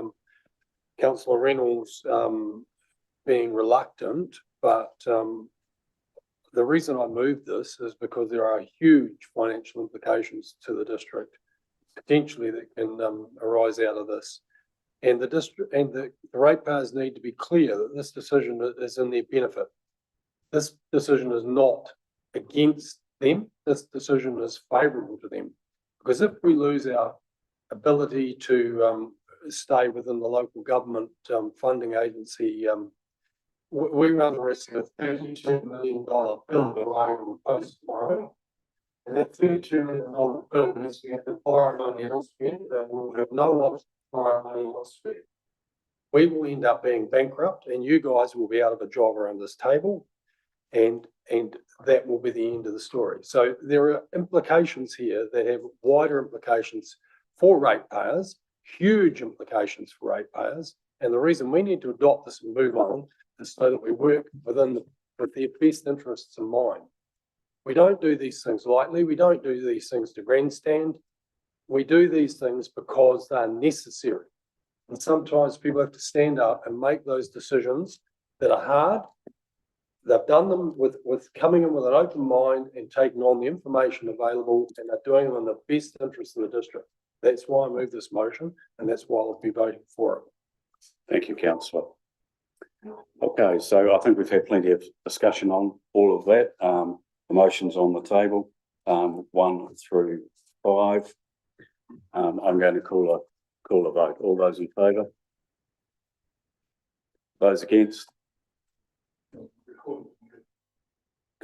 councillor Reynolds being reluctant, but the reason I moved this is because there are huge financial implications to the district, potentially, that can arise out of this. And the district and the ratepayers need to be clear that this decision is in their benefit. This decision is not against them. This decision is favourable to them. Because if we lose our ability to stay within the local government funding agency, we run the risk of a $32 million bill arriving post tomorrow. And that $32 million bill means we have to borrow money elsewhere, and we'll have no option to borrow money elsewhere. We will end up being bankrupt, and you guys will be out of a job around this table, and that will be the end of the story. So there are implications here that have wider implications for ratepayers, huge implications for ratepayers, and the reason we need to adopt this and move on is so that we work with their best interests in mind. We don't do these things lightly. We don't do these things to grandstand. We do these things because they're necessary. And sometimes people have to stand up and make those decisions that are hard. They've done them with coming in with an open mind and taking on the information available, and they're doing them in the best interest of the district. That's why I moved this motion, and that's why I'll be voting for it. Thank you, councillor. Okay, so I think we've had plenty of discussion on all of that. The motions on the table, 1 through 5. I'm going to call a vote. All those in favour? Those against?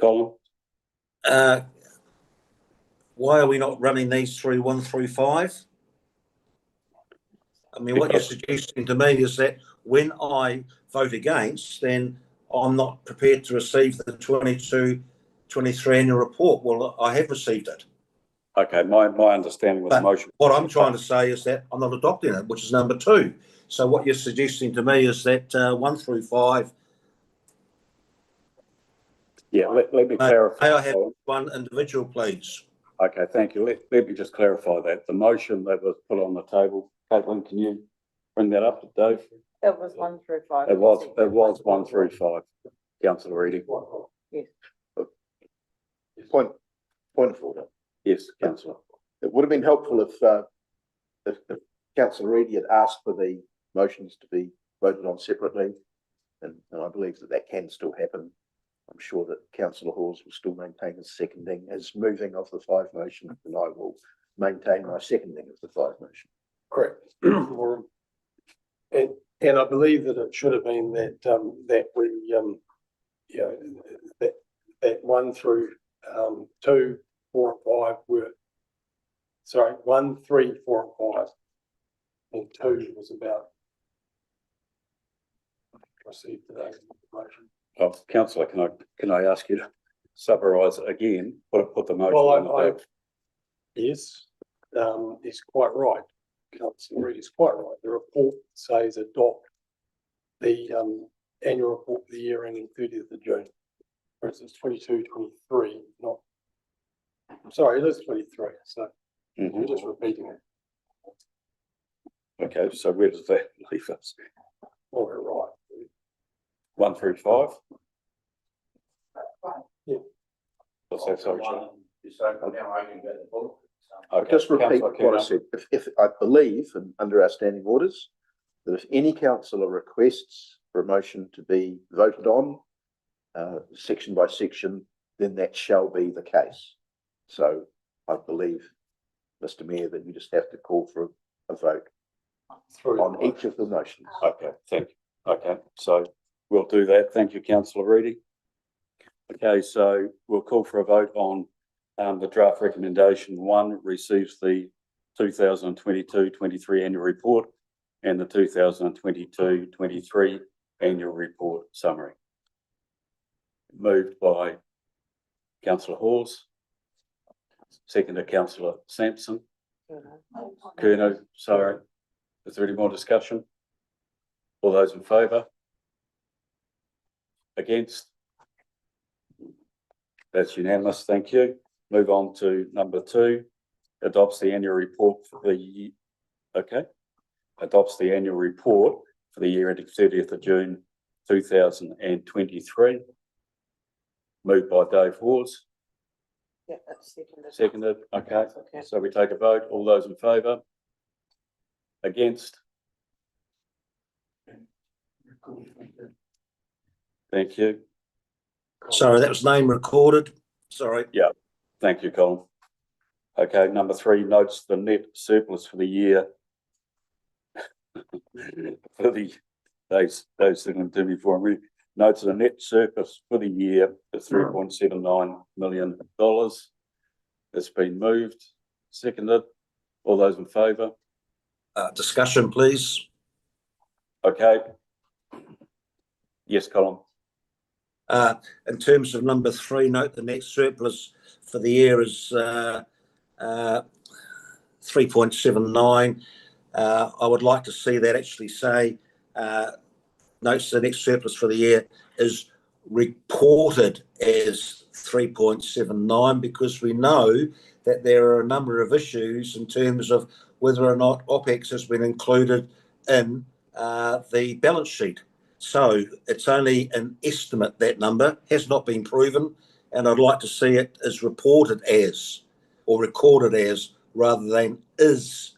Colin? Why are we not running these through 1 through 5? I mean, what you're suggesting to me is that when I vote against, then I'm not prepared to receive the 22-23 annual report. Well, I have received it. Okay, my understanding with the motion. What I'm trying to say is that I'm not adopting it, which is number 2. So what you're suggesting to me is that 1 through 5. Yeah, let me clarify. May I have one individual, please? Okay, thank you. Let me just clarify that. The motion that was put on the table, Caitlin, can you bring that up, Dave? It was 1 through 5. It was 1 through 5. Councillor Reading. Yes. Point of order. Yes, councillor. It would have been helpful if councillor Reedy had asked for the motions to be voted on separately, and I believe that can still happen. I'm sure that councillor Hawes will still maintain his seconding as moving of the 5 motion, and I will maintain my seconding of the 5 motion. Correct. And I believe that it should have been that that we that 1 through 2, 4, and 5 were 1, 3, 4, and 5, and 2 was about received today's information. Oh, councillor, can I ask you to summarise it again? Put the motion Well, on the table. Yes, he's quite right. Councillor Reid is quite right. The report says adopt the annual report for the year ending 30th of June. For instance, 22-23, not. I'm sorry, it is 23. So we're just repeating it. Okay, so where does that leave us? Well, we're right. 1 through 5? Yeah. What's that, sorry, Chair? Okay, just repeat what I said. If I believe, and under our standing orders, that if any councillor requests for a motion to be voted on section by section, then that shall be the case. So I believe, Mr. Mayor, that you just have to call for a vote on each of the motions. Okay, thank you. Okay, so we'll do that. Thank you, councillor Reedy. Okay, so we'll call for a vote on the draft recommendation 1 receives the 2022-23 annual report and the 2022-23 annual report summary. Moved by councillor Hawes. Seconded councillor Sampson. Curnow, sorry. Is there any more discussion? All those in favour? Against? That's unanimous, thank you. Move on to number 2. Adopts the annual report for the year. Okay. Adopts the annual report for the year ending 30th of June 2023. Moved by Dave Hawes. Yeah, that's seconded. Seconded, okay. Okay. So we take a vote. All those in favour? Against? Thank you. Sorry, that was name recorded. Sorry. Yeah, thank you, Colin. Okay, number 3 notes the net surplus for the year. For the those that do me for me. Notes the net surplus for the year is $3.79 million. It's been moved, seconded. All those in favour? Discussion, please. Okay. Yes, Colin. In terms of number 3, note the net surplus for the year is 3.79. I would like to see that actually say notes the net surplus for the year is reported as 3.79, because we know that there are a number of issues in terms of whether or not OPEX has been included in the balance sheet. So it's only an estimate. That number has not been proven, and I'd like to see it as reported as or recorded as rather than is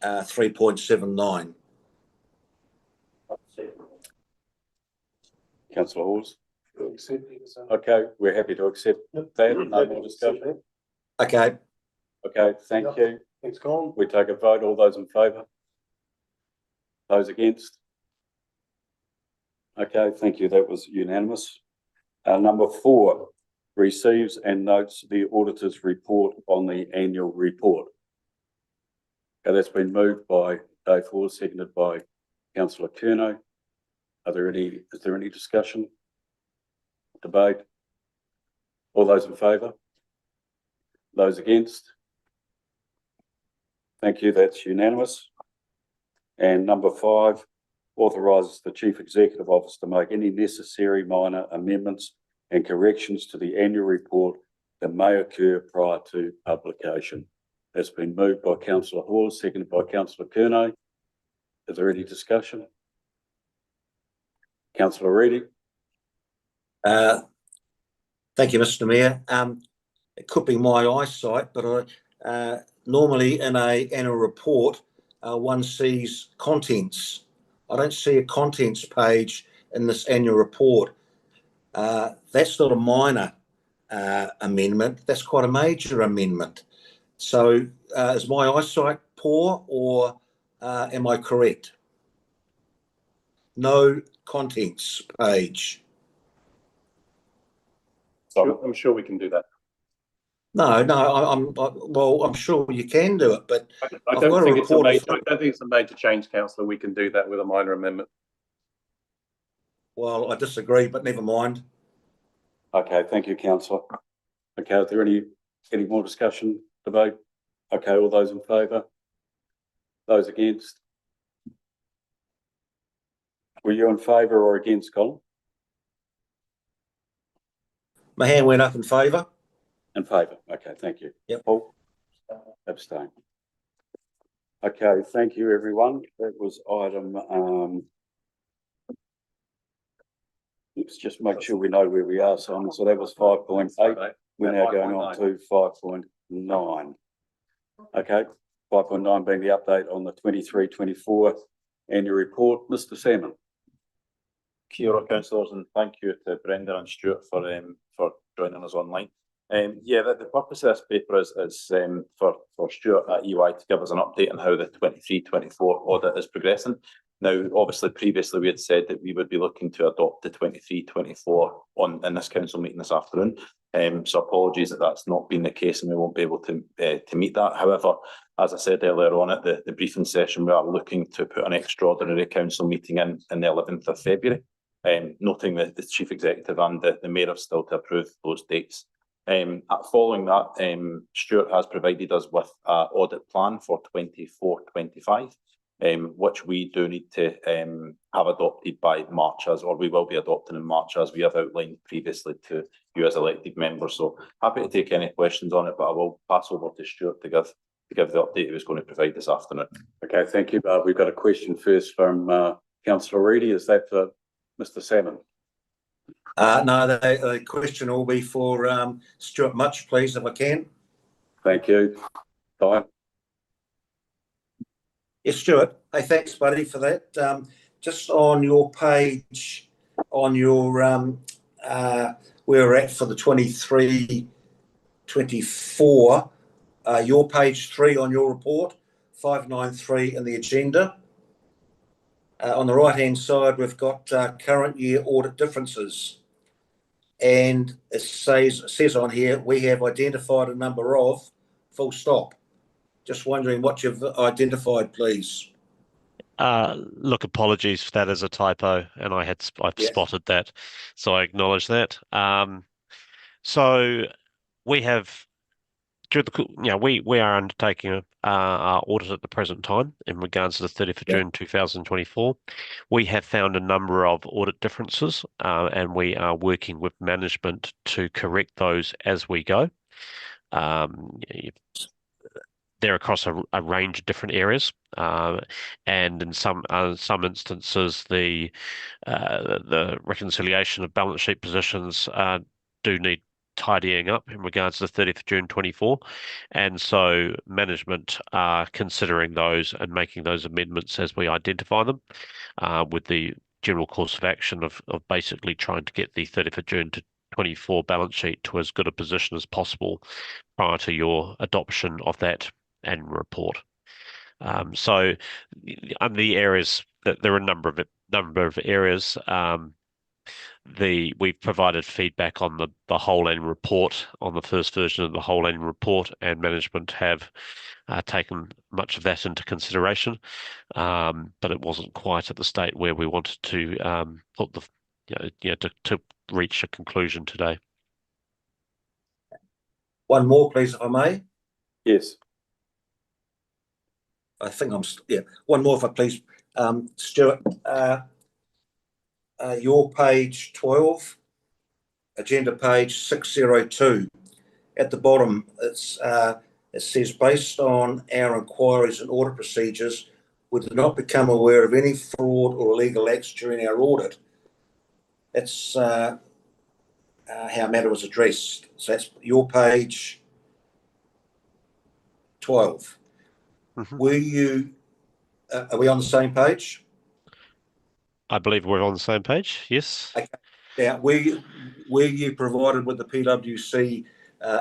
3.79. Councillor Hawes. Okay, we're happy to accept that. No more discussion. Okay. Okay, thank you. Thanks, Colin. We take a vote. All those in favour? Those against? Okay, thank you. That was unanimous. Number 4, receives and notes the auditor's report on the annual report. Okay, that's been moved by Dave Hawes, seconded by councillor Curnow. Is there any discussion? Debate? All those in favour? Those against? Thank you, that's unanimous. And number 5, authorises the Chief Executive Officer to make any necessary minor amendments and corrections to the annual report that may occur prior to publication. That's been moved by councillor Hawes, seconded by councillor Curnow. Is there any discussion? Councillor Reedy. Thank you, Mr. Mayor. It could be my eyesight, but I normally in an annual report, one sees contents. I don't see a contents page in this annual report. That's not a minor amendment. That's quite a major amendment. So is my eyesight poor, or am I correct? No contents page. I'm sure we can do that. No, I'm sure you can do it, but I don't think it's a major change, councillor. We can do that with a minor amendment. Well, I disagree, but never mind. Okay, thank you, councillor. Okay, is there any more discussion, debate? Okay, all those in favour? Those against? Were you in favour or against, Colin? My hand went up in favour. In favour. Okay, thank you. Yep. Paul? Abstain. Okay, thank you, everyone. That was item. Let's just make sure we know where we are, Simon. So that was 5.8. We're now going on to 5.9. Okay, 5.9 being the update on the 23-24 annual report. Mr. Salmon. Kia ora, councillors, and thank you to Brenda and Stuart for joining us online. The purpose of this paper is for Stuart at EY to give us an update on how the 23-24 audit is progressing. Now, obviously, previously we had said that we would be looking to adopt the 23-24 in this council meeting this afternoon. So apologies that that's not been the case and we won't be able to meet that. However, as I said earlier on at the briefing session, we are looking to put an extraordinary council meeting in the 11th of February, noting that the Chief Executive and the Mayor have still to approve those dates. Following that, Stuart has provided us with an audit plan for 24-25, which we do need to have adopted by March, or we will be adopting in March, as we have outlined previously to you as elected members. So happy to take any questions on it, but I will pass over to Stuart to give the update he was going to provide this afternoon. Okay, thank you. We've got a question first from Councillor Reedy. Is that for Mr. Salmon? No, the question will be for Stuart Much, please, if I can. Thank you. Di? Yes, Stuart. Hey, thanks, buddy, for that. Just on your page, on your where we're at for the 23-24, your page 3 on your report, 593 in the agenda. On the right-hand side, we've got current year audit differences. And it says on here, we have identified a number of, full stop. Just wondering what you've identified, please. Look, apologies for that as a typo, and I've spotted that, so I acknowledge that. So we have, we are undertaking our audit at the present time in regards to the 30th of June 2024. We have found a number of audit differences, and we are working with management to correct those as we go. They're across a range of different areas, and in some instances, the reconciliation of balance sheet positions do need tidying up in regards to the 30th of June 24, and so management are considering those and making those amendments as we identify them, with the general course of action of basically trying to get the 30th of June to 24 balance sheet to as good a position as possible prior to your adoption of that annual report. So under the areas that there are a number of areas, we've provided feedback on the whole annual report, on the first version of the whole annual report, and management have taken much of that into consideration, but it wasn't quite at the state where we wanted to put to reach a conclusion today. One more, please, if I may. Yes. I think one more, if I please. Stuart, your page 12, agenda page 602. At the bottom, it says, based on our inquiries and audit procedures, we did not become aware of any fraud or illegal acts during our audit. That's how a matter was addressed. So that's your page 12. Were you, are we on the same page? I believe we're on the same page, yes. Okay. Now, were you provided with the PwC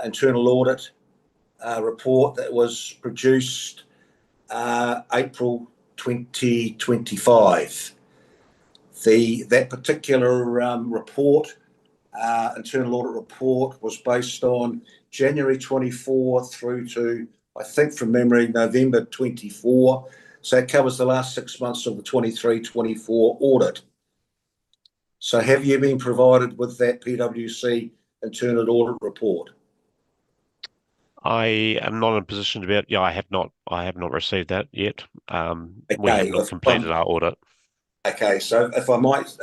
internal audit report that was produced April 2025? That particular report, internal audit report, was based on January 24 through to, I think from memory, November 24. So it covers the last 6 months of the 23-24 audit. So have you been provided with that PwC internal audit report? I am not in a position to be. Yeah, I have not received that yet. We have not completed our audit. Okay, so if I might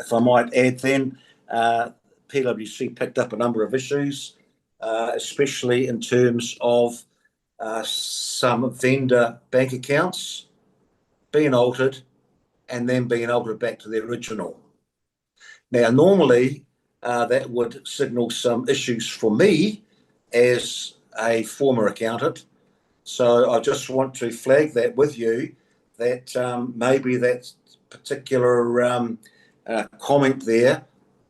add, then PwC picked up a number of issues, especially in terms of some vendor bank accounts being altered and then being altered back to the original. Now, normally that would signal some issues for me as a former accountant. So I just want to flag that with you, that maybe that particular comment there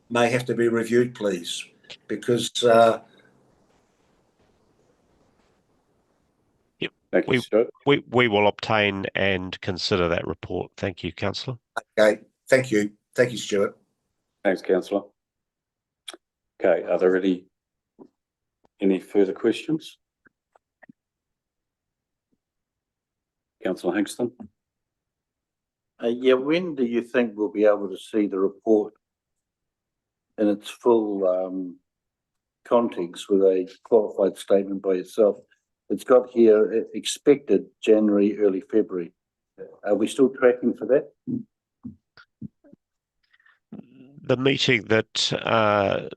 may have to be reviewed, please, because Thank you, Stuart. We will obtain and consider that report. Thank you, Councillor. Okay, thank you. Thank you, Stuart. Thanks, Councillor. Okay, are there any Any further questions? Councillor Hingston? Yeah, when do you think we'll be able to see the report in its full context with a qualified statement by yourself? It's got here expected January, early February. Are we still tracking for that? The meeting that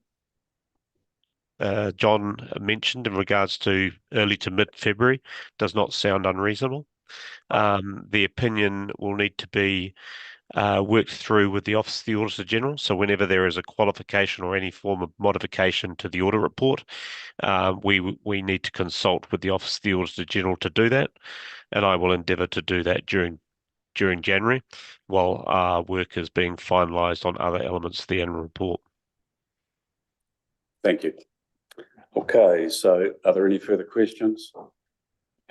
John mentioned in regards to early to mid-February does not sound unreasonable. The opinion will need to be worked through with the Office of the Auditor General. So whenever there is a qualification or any form of modification to the audit report, we need to consult with the Office of the Auditor General to do that. And I will endeavour to do that during January, while our work is being finalised on other elements of the annual report. Thank you. Okay, so are there any further questions?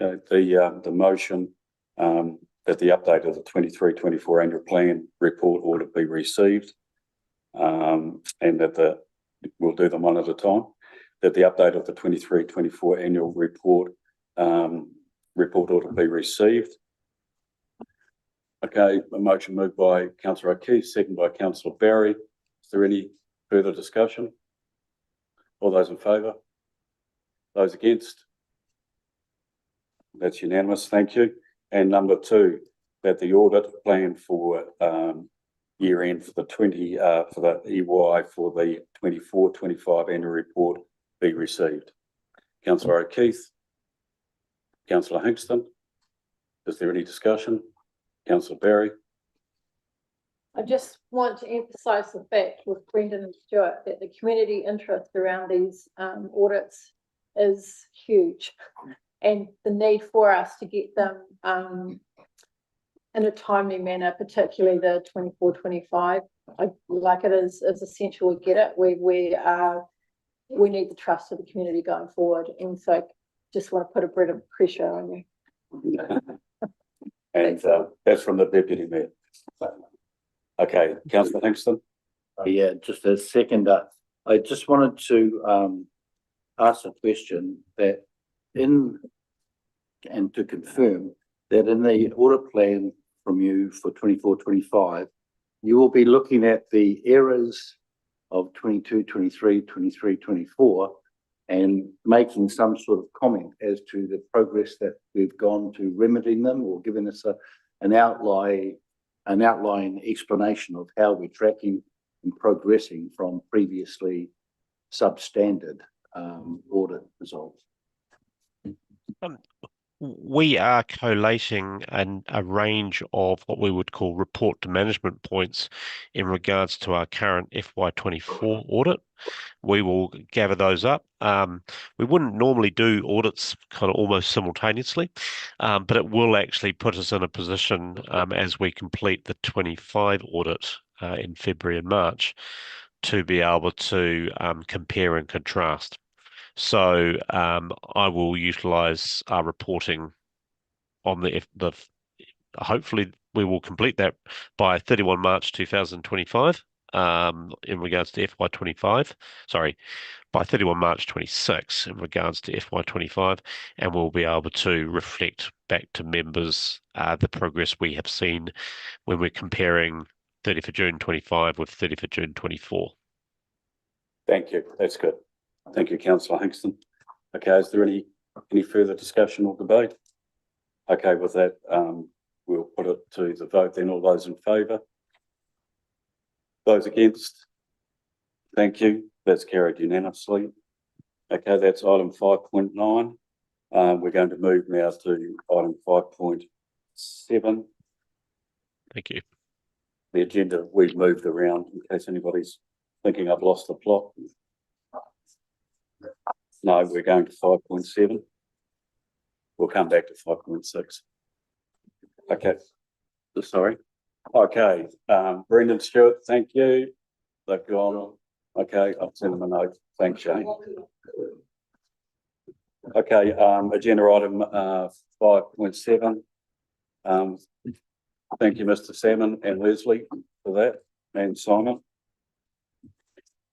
Okay, the motion that the update of the 23-24 annual plan report ought to be received, and that we'll do them one at a time. That the update of the 23-24 annual report ought to be received. Okay, a motion moved by Councillor O'Keefe, second by Councillor Barry. Is there any further discussion? All those in favour? Those against? That's unanimous, thank you. And number 2, that the audit plan for year end for the EY for the 24-25 annual report be received. Councillor O'Keefe, Councillor Hingston, is there any discussion? Councillor Barry? I just want to emphasise the fact with Brendan and Stuart that the community interest around these audits is huge, and the need for us to get them in a timely manner, particularly the 24-25. Like it is essential we get it. We need the trust of the community going forward, and so just want to put a bit of pressure on you. And that's from the Deputy Mayor. Okay, Councillor Hingston? Yeah, just a second. I just wanted to ask a question that and to confirm that in the audit plan from you for 24-25, you will be looking at the errors of 22-23, 23-24, and making some sort of comment as to the progress that we've gone to remedying them, or giving us an outline explanation of how we're tracking and progressing from previously substandard audit results. We are collating a range of what we would call report to management points in regards to our current FY24 audit. We will gather those up. We wouldn't normally do audits kind of almost simultaneously, but it will actually put us in a position as we complete the 25 audit in February and March to be able to compare and contrast. So I will utilise our reporting on the hopefully we will complete that by 31 March 2025 in regards to FY25. Sorry, by 31 March 26 in regards to FY25, and we'll be able to reflect back to members the progress we have seen when we're comparing 30th of June 25 with 30th of June 24. Thank you, that's good. Thank you, Councillor Hingston. Okay, is there any further discussion or debate? Okay, with that, we'll put it to the vote then. All those in favour? Those against? Thank you. That's carried unanimously. Okay, that's item 5.9. We're going to move now to item 5.7. Thank you. The agenda we've moved around in case anybody's thinking I've lost the plot. No, we're going to 5.7. We'll come back to 5.6. Okay, sorry. Okay, Brendan, Stuart, thank you. They've gone. Okay, I'll send them a note. Thanks, Shane. Okay, agenda item 5.7. Thank you, Mr. Salmon and Leslie, for that, and Simon.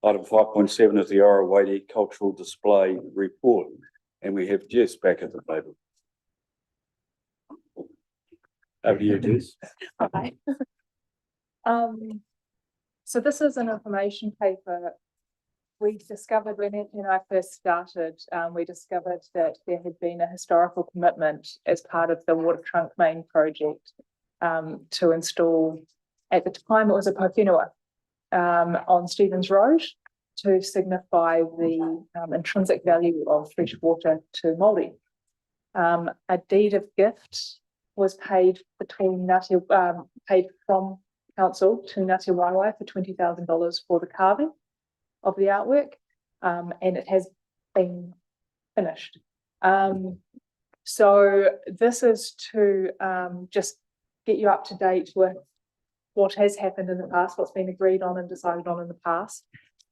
Item 5.7 is the Arawati Cultural Display Report, and we have Jess back at the table. Over to you, Jess. Hi. So this is an information paper. We discovered when I first started, we discovered that there had been a historical commitment as part of the water trunk main project to install, at the time it was a pōwhenua on Stevens Road to signify the intrinsic value of fresh water to Māori. A deed of gift was paid paid from council to Ngāti Waewae for $20,000 for the carving of the artwork, and it has been finished. So this is to just get you up to date with what has happened in the past, what's been agreed on and decided on in the past.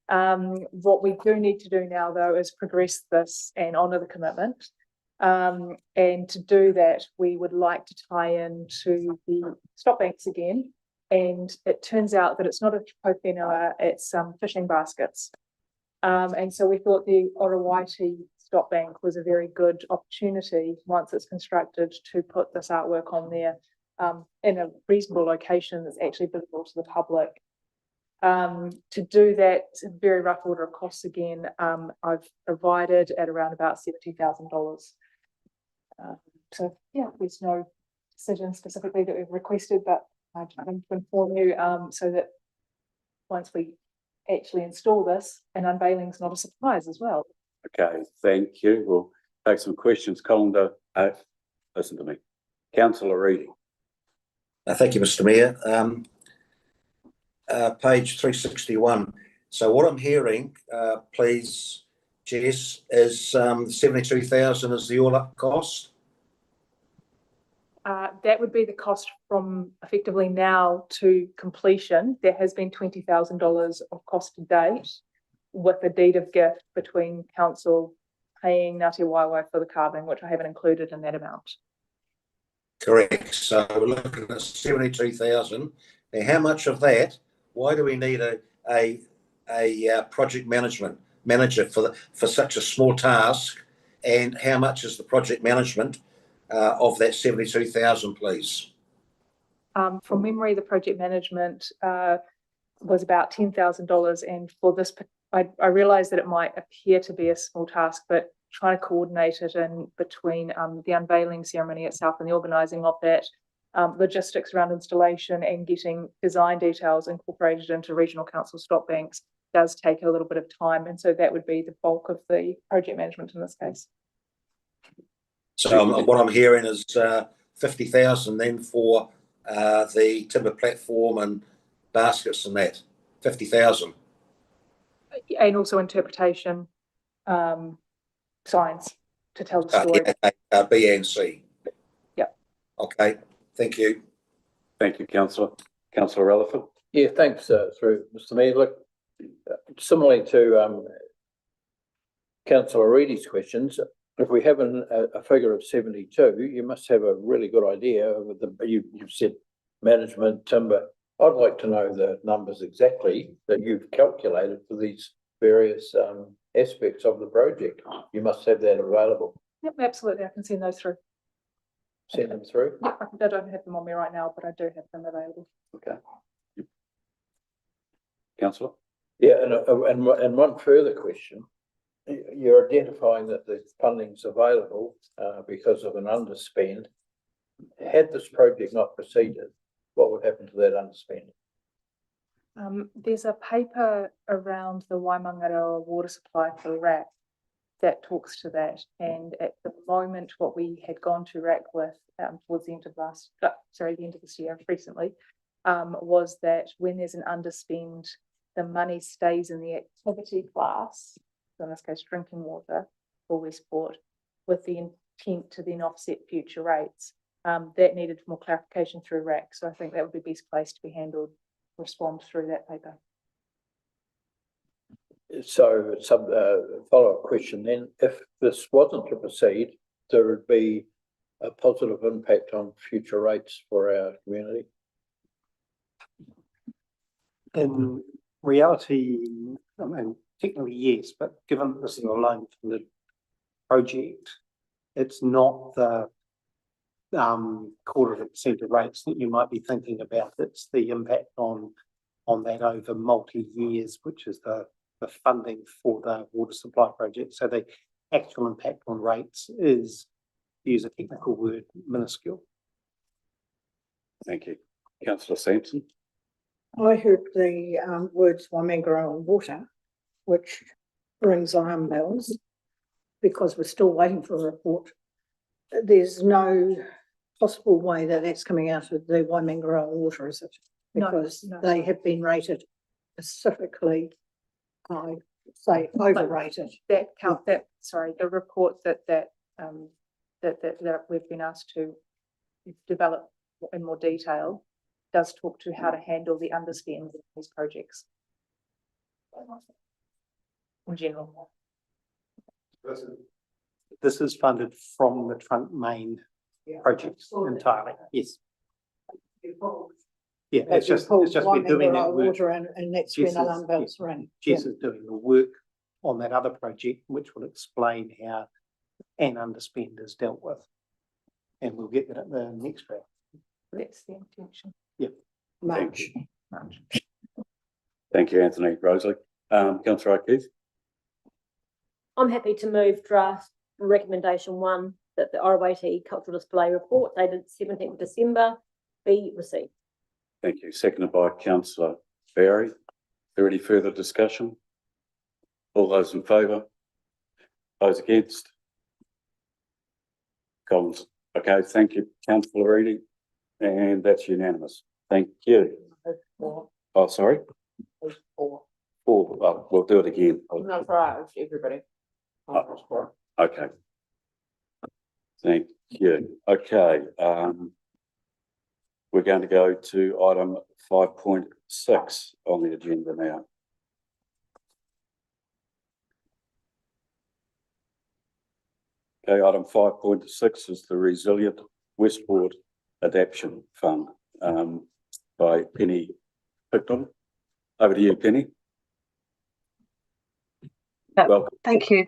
What we do need to do now, though, is progress this and honour the commitment. And to do that, we would like to tie into the stop banks again. And it turns out that it's not a pōwhenua, it's fishing baskets. And so we thought the Arawati stop bank was a very good opportunity, once it's constructed, to put this artwork on there in a reasonable location that's actually visible to the public. To do that, it's a very rough order of costs again. I've provided at around about $70,000. So yeah, there's no decision specifically that we've requested, but I want to inform you so that once we actually install this, an unveiling is not a surprise as well. Okay, thank you. We'll take some questions. Colin, listen to me. Councillor Reading. Thank you, Mr. Mayor. Page 361. So what I'm hearing, please, Jess, is 72,000 is the all-up cost? That would be the cost from effectively now to completion. There has been $20,000 of cost to date, with a deed of gift between council paying Ngāti Waewae for the carving, which I haven't included in that amount. Correct. So we're looking at 72,000. Now, how much of that? Why do we need a project manager for such a small task? And how much is the project management of that 72,000, please? From memory, the project management was about $10,000, and for this, I realise that it might appear to be a small task, but trying to coordinate it in between the unveiling ceremony itself and the organising of that, logistics around installation and getting design details incorporated into regional council stop banks does take a little bit of time, and so that would be the bulk of the project management in this case. So what I'm hearing is 50,000 then for the timber platform and baskets and that, 50,000. And also interpretation signs to tell the story. B and C. Yep. Okay, thank you. Thank you, Councillor. Councillor Rutherford. Yeah, thanks, through Mr. Mayor. Look, similarly to Councillor Reedy's questions, if we have a figure of 72, you must have a really good idea of you've said management, timber. I'd like to know the numbers exactly that you've calculated for these various aspects of the project. You must have that available. Yep, absolutely. I can send those through. Send them through? Yep, I don't have them on me right now, but I do have them available. Okay. Councillor. Yeah, and one further question. You're identifying that the funding's available because of an underspend. Had this project not proceeded, what would happen to that underspend? There's a paper around the Waimangaroa water supply for RAC that talks to that, and at the moment what we had gone to RAC with towards the end of the end of this year recently, was that when there's an underspend, the money stays in the activity class, so in this case drinking water for Westport, with the intent to then offset future rates. That needed more clarification through RAC, so I think that would be best placed to be handled, respond through that paper. So some follow-up question then, if this wasn't to proceed, there would be a positive impact on future rates for our community? In reality, I mean, technically yes, but given that this is a loan funded project, it's not the 0.25% of rates that you might be thinking about. It's the impact on that over multi-years, which is the funding for the water supply project. So the actual impact on rates is, to use a technical word, minuscule. Thank you. Councillor Sampson? I heard the words Waimangaro and water, which rings alarm bells, because we're still waiting for a report. There's no possible way that that's coming out of the Waimangaro water, is it? No, Because no. they have been rated specifically, I say overrated. The report that we've been asked to develop in more detail does talk to how to handle the underspend of these projects. In general. This is funded from the trunk main projects entirely, yes. Yeah, it's just we're doing that work. Water and that's when alarm bells ring. Jess is doing the work on that other project, which will explain how an underspend is dealt with. And we'll get that at the next round. That's the intention. Yeah. Thank you. Thank you, Anthony. Rosalie? Councillor O'Keefe? I'm happy to move draft recommendation 1 that the Orowati Cultural Display Report dated 17th December be received. Thank you. Seconded by Councillor Barry. Is there any further discussion? All those in favour? Those against? Collins. Okay, thank you, Councillor Reading. And that's unanimous. Thank you. Oh, sorry? 4. Well, we'll do it again. That's right, everybody. Okay. Thank you. Okay, we're going to go to item 5.6 on the agenda now. Okay, item 5.6 is the Resilient Westport Adaptation Fund by Penny Picton. Over to you, Penny. Welcome. Thank you,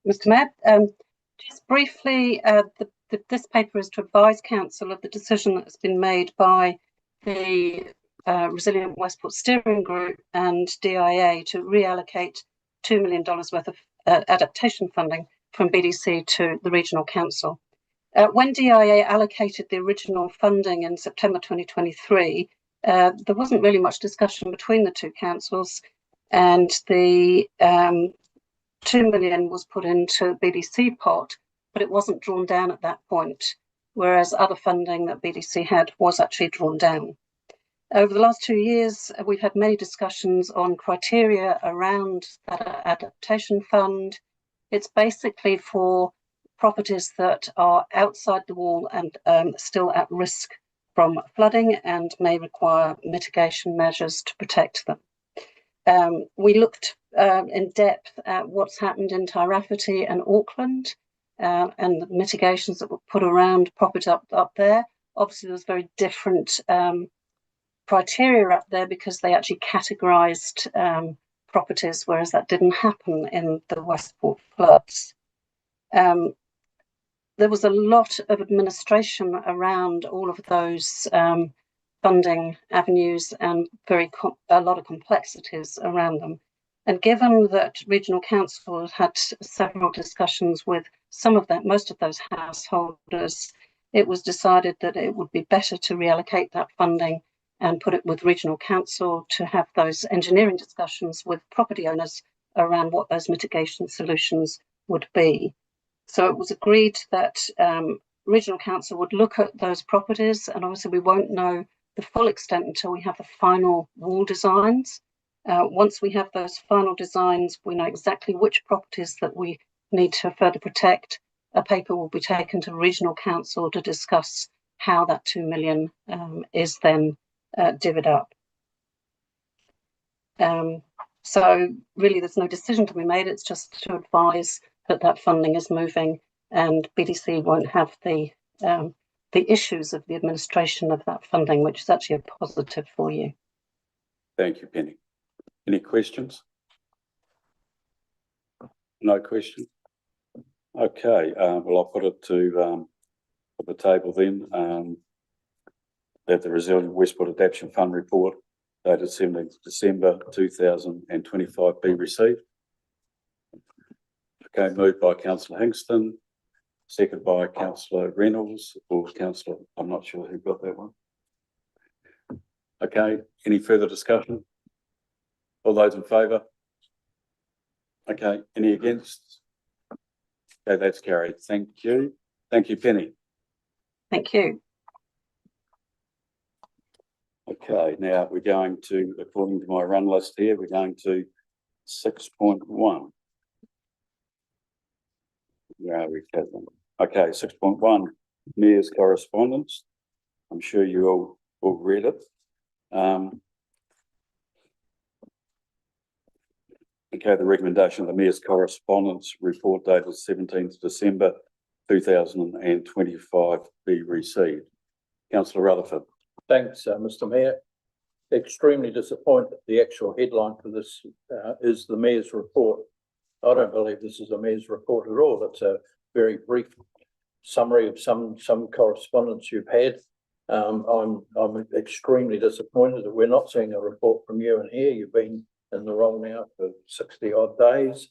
Mr. Mayor. Just briefly, this paper is to advise Council of the decision that's been made by the Resilient Westport Steering Group and DIA to reallocate $2 million worth of adaptation funding from BDC to the Regional Council. When DIA allocated the original funding in September 2023, there wasn't really much discussion between the two councils, and the $2 million was put into BDC pot, but it wasn't drawn down at that point, whereas other funding that BDC had was actually drawn down. Over the last 2 years, we've had many discussions on criteria around that adaptation fund. It's basically for properties that are outside the wall and still at risk from flooding and may require mitigation measures to protect them. We looked in depth at what's happened in Tairāwhiti and Auckland and the mitigations that were put around property up there. Obviously, there was very different criteria up there because they actually categorised properties, whereas that didn't happen in the Westport floods. There was a lot of administration around all of those funding avenues and a lot of complexities around them. And given that Regional Council had several discussions with most of those householders, it was decided that it would be better to reallocate that funding and put it with Regional Council to have those engineering discussions with property owners around what those mitigation solutions would be. So it was agreed that Regional Council would look at those properties, and obviously we won't know the full extent until we have the final wall designs. Once we have those final designs, we know exactly which properties that we need to further protect. A paper will be taken to Regional Council to discuss how that $2 million is then divvied up. So really there's no decision to be made, it's just to advise that funding is moving, and BDC won't have the issues of the administration of that funding, which is actually a positive for you. Thank you, Penny. Any questions? No question? Okay, well, I'll put it to, the table then, that the Resilient Westport Adaptation Fund report dated 17th December 2025 be received. Okay, moved by councillor Hingston, seconded by councillor Reynolds, or councillor, I'm not sure who got that one. Okay, any further discussion? All those in favour? Okay, any against? Okay, that's carried. Thank you. Thank you, Penny. Thank you. Okay, now we're going to, according to my run list here, we're going to 6.1. Where are we, Catherine? Okay, 6.1, Mayor's correspondence. I'm sure you all read it. Okay, the recommendation of the Mayor's correspondence report dated 17th December 2025 be received. Councillor Rutherford. Thanks, Mr. Mayor. Extremely disappointed. The actual headline for this is the Mayor's report. I don't believe this is a Mayor's report at all. It's a very brief summary of some correspondence you've had. I'm extremely disappointed that we're not seeing a report from you in here. You've been in the role now for 60 odd days.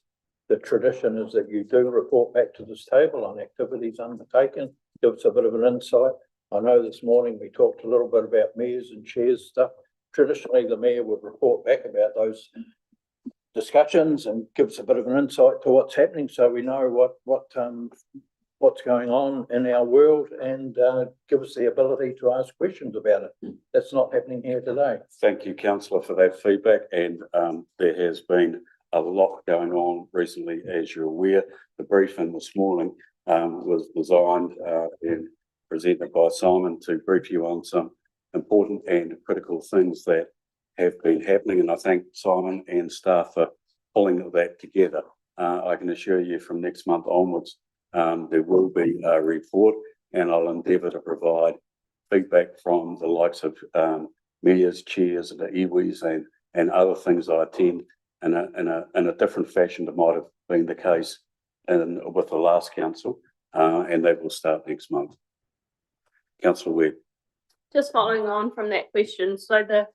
The tradition is that you do report back to this table on activities undertaken. Give us a bit of an insight. I know this morning we talked a little bit about mayors and chairs stuff. Traditionally, the mayor would report back about those discussions and give us a bit of an insight to what's happening, so we know what's going on in our world, and give us the ability to ask questions about it. That's not happening here today. Thank you, councillor, for that feedback. And there has been a lot going on recently, as you're aware. The briefing this morning was designed and presented by Simon to brief you on some important and critical things that have been happening. And I thank Simon and staff for pulling that together. I can assure you from next month onwards, there will be a report, and I'll endeavour to provide feedback from the likes of mayors, chairs, and the iwis and other things I attend in a different fashion that might have been the case with the last council, and that will start next month. Councillor Webb. Just following on from that question, so the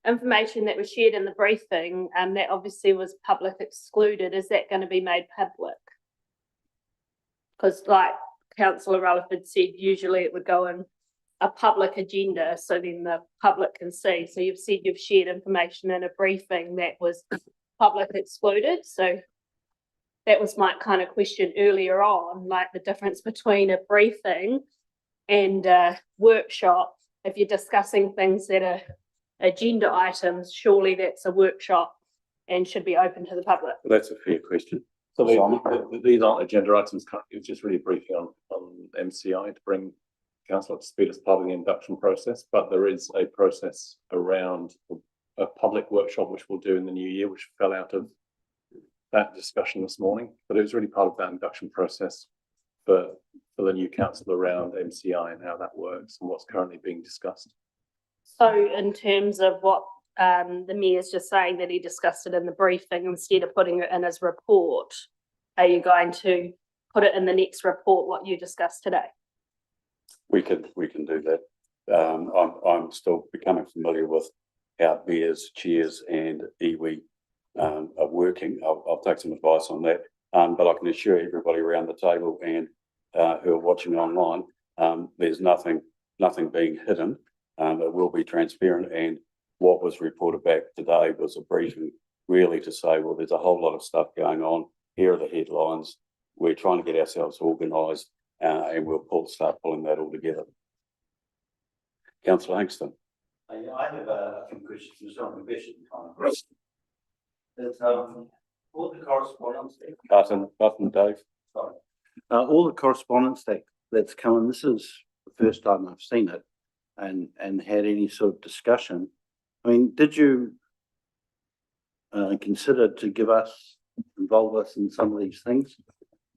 information that was shared in the briefing, that obviously was public excluded, is that going to be made public? Because like Councillor Rutherford said, usually it would go in a public agenda, so then the public can see. So you've said you've shared information in a briefing that was public excluded. So that was my kind of question earlier on, like the difference between a briefing and a workshop. If you're discussing things that are agenda items, surely that's a workshop and should be open to the public. That's a fair question. So these aren't agenda items currently. It's just really briefing on MCI to bring council up to speed as part of the induction process. But there is a process around a public workshop which we'll do in the new year, which fell out of that discussion this morning. But it was really part of that induction process for the new council around MCI and how that works and what's currently being discussed. So in terms of what the mayor's just saying that he discussed it in the briefing instead of putting it in his report, are you going to put it in the next report what you discussed today? We can do that. I'm still becoming familiar with how mayors, chairs, and iwi are working. I'll take some advice on that. But I can assure everybody around the table and who are watching online, there's nothing being hidden. It will be transparent, and what was reported back today was a briefing really to say, well, there's a whole lot of stuff going on. Here are the headlines. We're trying to get ourselves organised, and we'll start pulling that all together. Councillor Hingston. I have a few questions. There's some question time. There's all the correspondence. Button, Dave. Sorry. All the correspondence that's coming. This is the first time I've seen it, and had any sort of discussion. I mean, did you consider to involve us in some of these things?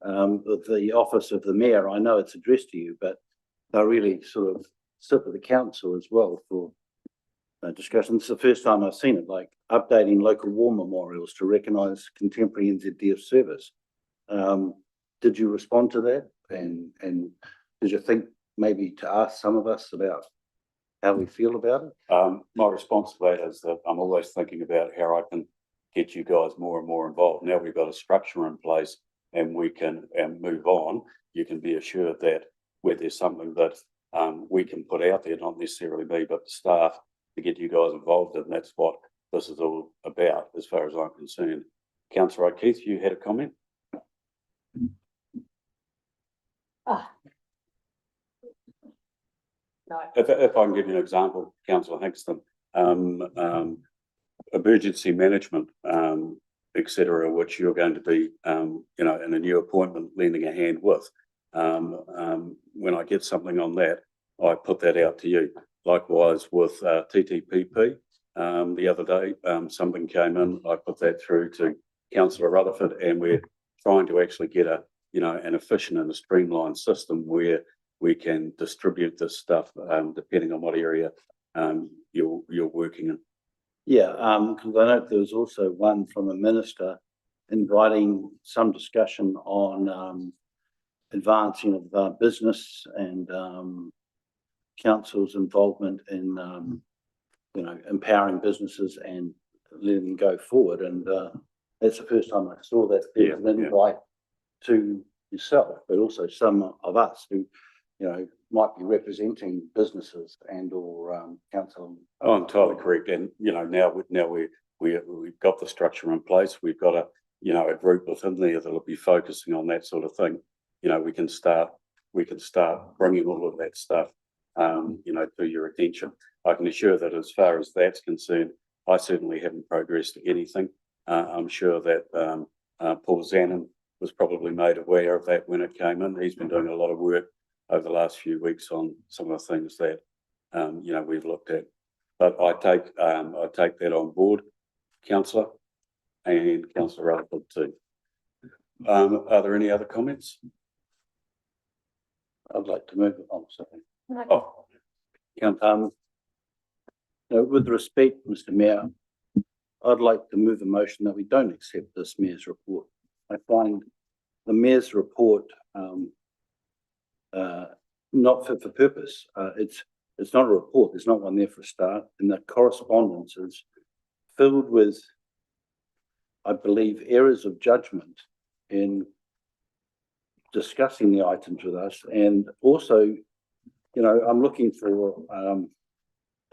The office of the mayor, I know it's addressed to you, but they really sort of sit with the council as well for discussion. It's the first time I've seen it, like updating local war memorials to recognise contemporary NZDF service. Did you respond to that? And did you think maybe to ask some of us about how we feel about it? My response to that is that I'm always thinking about how I can get you guys more and more involved. Now we've got a structure in place and we can move on. You can be assured that where there's something that we can put out there, not necessarily me, but the staff, to get you guys involved in. That's what this is all about, as far as I'm concerned. Councillor O'Keefe, you had a comment? No. If I can give you an example, Councillor Hingston, emergency management, etc., which you're going to be, in a new appointment, lending a hand with. When I get something on that, I put that out to you. Likewise with TTPP, the other day, something came in, I put that through to Councillor Rutherford, and we're trying to actually get an efficient and a streamlined system where we can distribute this stuff, depending on what area you're working in. Yeah, because I know there was also one from a minister inviting some discussion on advancing of business and council's involvement in empowering businesses and letting them go forward. And that's the first time I saw that there's an invite to yourself, but also some of us who might be representing businesses and or council. Oh, entirely correct. And now we've got the structure in place. We've got a group within there that'll be focusing on that sort of thing. We can start bringing all of that stuff to your attention. I can assure that as far as that's concerned, I certainly haven't progressed anything. I'm sure that Paul Zanin was probably made aware of that when it came in. He's been doing a lot of work over the last few weeks on some of the things that we've looked at. But I take that on board, Councillor, and Councillor Rutherford too. Are there any other comments? I'd like to move it on. With respect, Mr. Mayor, I'd like to move a motion that we don't accept this Mayor's report. I find the Mayor's report not fit for purpose. It's not a report. There's not one there for a start. And the correspondence is filled with, I believe, errors of judgment in discussing the items with us. And also, I'm looking for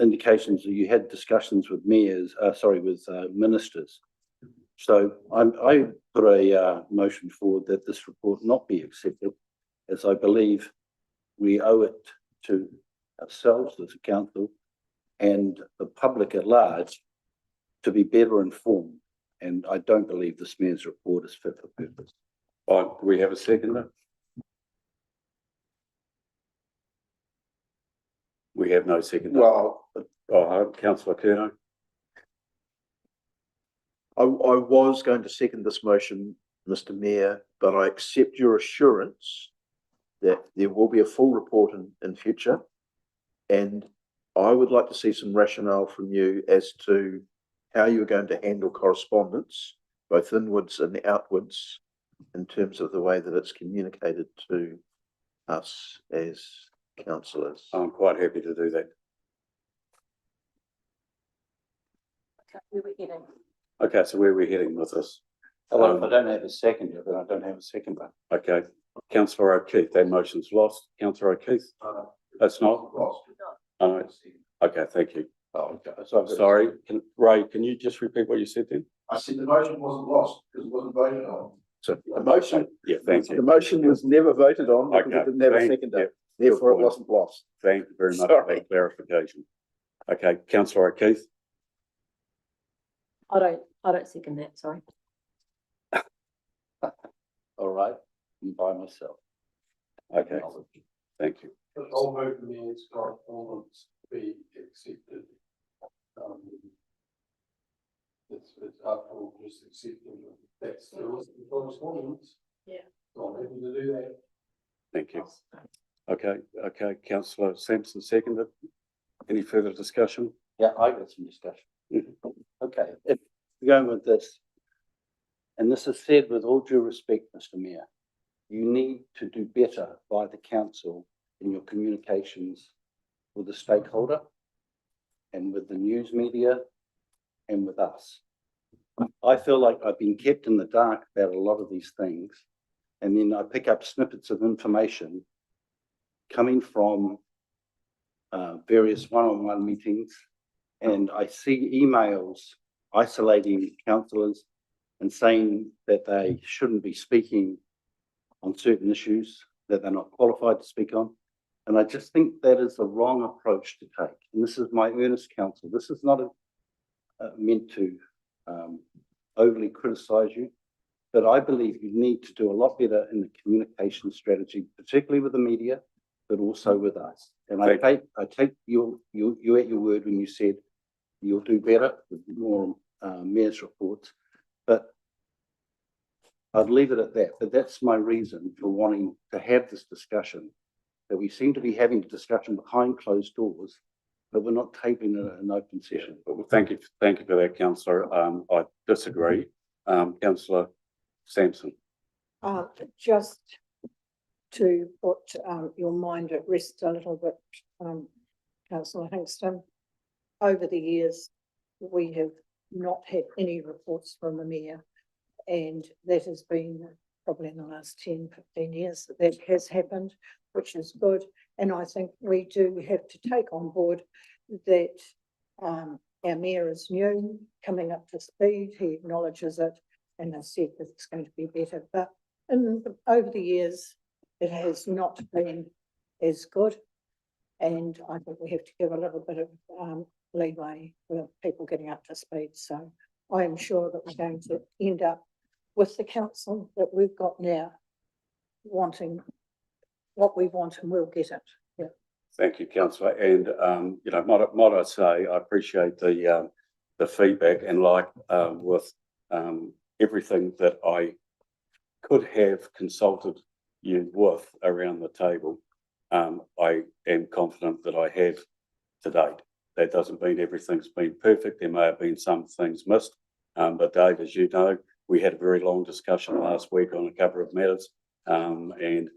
indications that you had discussions with ministers. So I put a motion forward that this report not be accepted, as I believe we owe it to ourselves as a council and the public at large to be better informed. And I don't believe this Mayor's report is fit for purpose. Do we have a seconder? We have no seconder. Well, Councillor Curnow. I was going to second this motion, Mr. Mayor, but I accept your assurance that there will be a full report in future. And I would like to see some rationale from you as to how you're going to handle correspondence, both inwards and outwards, in terms of the way that it's communicated to us as councillors. I'm quite happy to do that. Okay, so where are we heading with this? Well, if I don't have a seconder, then I don't have a seconder. Okay, Councillor O'Keefe, that motion's lost. Councillor O'Keefe? That's not? Lost. Okay, thank you. Oh, okay. Sorry, Ray, can you just repeat what you said then? I said the motion wasn't lost because it wasn't voted on. So the motion, yeah, thank you. The motion was never voted on because Okay, it didn't have a seconder. Therefore, it wasn't lost. Thank you very much for that clarification. Okay, Councillor O'Keefe? I don't second that, sorry. All right, I'm by myself. Okay, thank you. I'll move the Mayor's correspondence be accepted. It's up for just accepting that's the correspondence. Yeah. So I'm happy to do that. Thank you. Okay, Councillor Sampson seconded. Any further discussion? Yeah, I got some discussion. Mhm. Okay, if we're going with this, and this is said with all due respect, Mr. Mayor, you need to do better by the council in your communications with the stakeholder and with the news media and with us. I feel like I've been kept in the dark about a lot of these things. And then I pick up snippets of information coming from various one-on-one meetings. And I see emails isolating councillors and saying that they shouldn't be speaking on certain issues that they're not qualified to speak on. And I just think that is the wrong approach to take. And this is my earnest counsel. This is not meant to overly criticise you, but I believe you need to do a lot better in the communication strategy, particularly with the media, but also with us. And I take you at your word when you said you'll do better with more mayor's reports, but I'd leave it at that. But that's my reason for wanting to have this discussion, that we seem to be having a discussion behind closed doors, but we're not taking an open session. Well, thank you for that, councillor. I disagree. Councillor Sampson. Just to put your mind at rest a little bit, Councillor Hingston, over the years, we have not had any reports from the mayor, and that has been probably in the last 10, 15 years that has happened, which is good. And I think we do have to take on board that our mayor is new, coming up to speed, he acknowledges it, and has said that it's going to be better. But over the years, it has not been as good. And I think we have to give a little bit of leeway for people getting up to speed. So I am sure that we're going to end up with the council that we've got now wanting what we want, and we'll get it. Yeah. Thank you, councillor. And you know, might I say, I appreciate the feedback, and like with everything that I could have consulted you with around the table, I am confident that I have to date. That doesn't mean everything's been perfect. There may have been some things missed, but Dave, as you know, we had a very long discussion last week on a couple of matters, and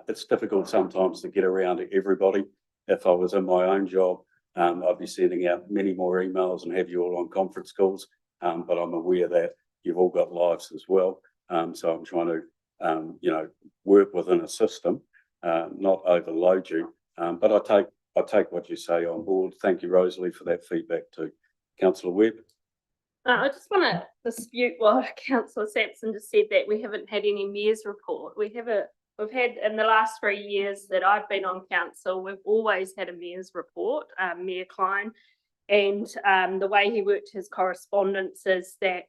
it's difficult sometimes to get around to everybody. If I was in my own job, I'd be sending out many more emails and have you all on conference calls, but I'm aware that you've all got lives as well. So I'm trying to, you know, work within a system, not overload you. But I take what you say on board. Thank you, Rosalie, for that feedback too. Councillor Webb. I just want to dispute what Councillor Sampson just said, that we haven't had any mayor's report. We've had, in the last 3 years that I've been on council, we've always had a mayor's report, Mayor Klein. And the way he worked his correspondence is that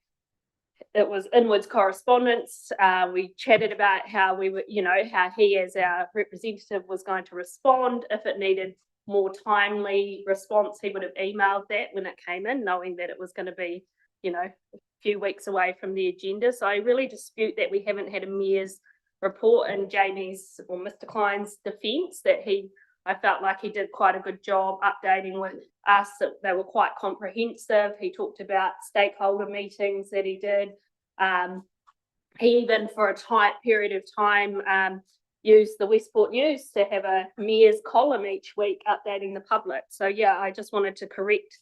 it was inwards correspondence. We chatted about how we were, you know, how he as our representative was going to respond. If it needed more timely response, he would have emailed that when it came in, knowing that it was going to be, you know, a few weeks away from the agenda. So I really dispute that we haven't had a mayor's report. In Jamie's or Mr. Klein's defence, that I felt like he did quite a good job updating with us. They were quite comprehensive. He talked about stakeholder meetings that he did. He even, for a tight period of time, used the Westport News to have a mayor's column each week updating the public. So yeah, I just wanted to correct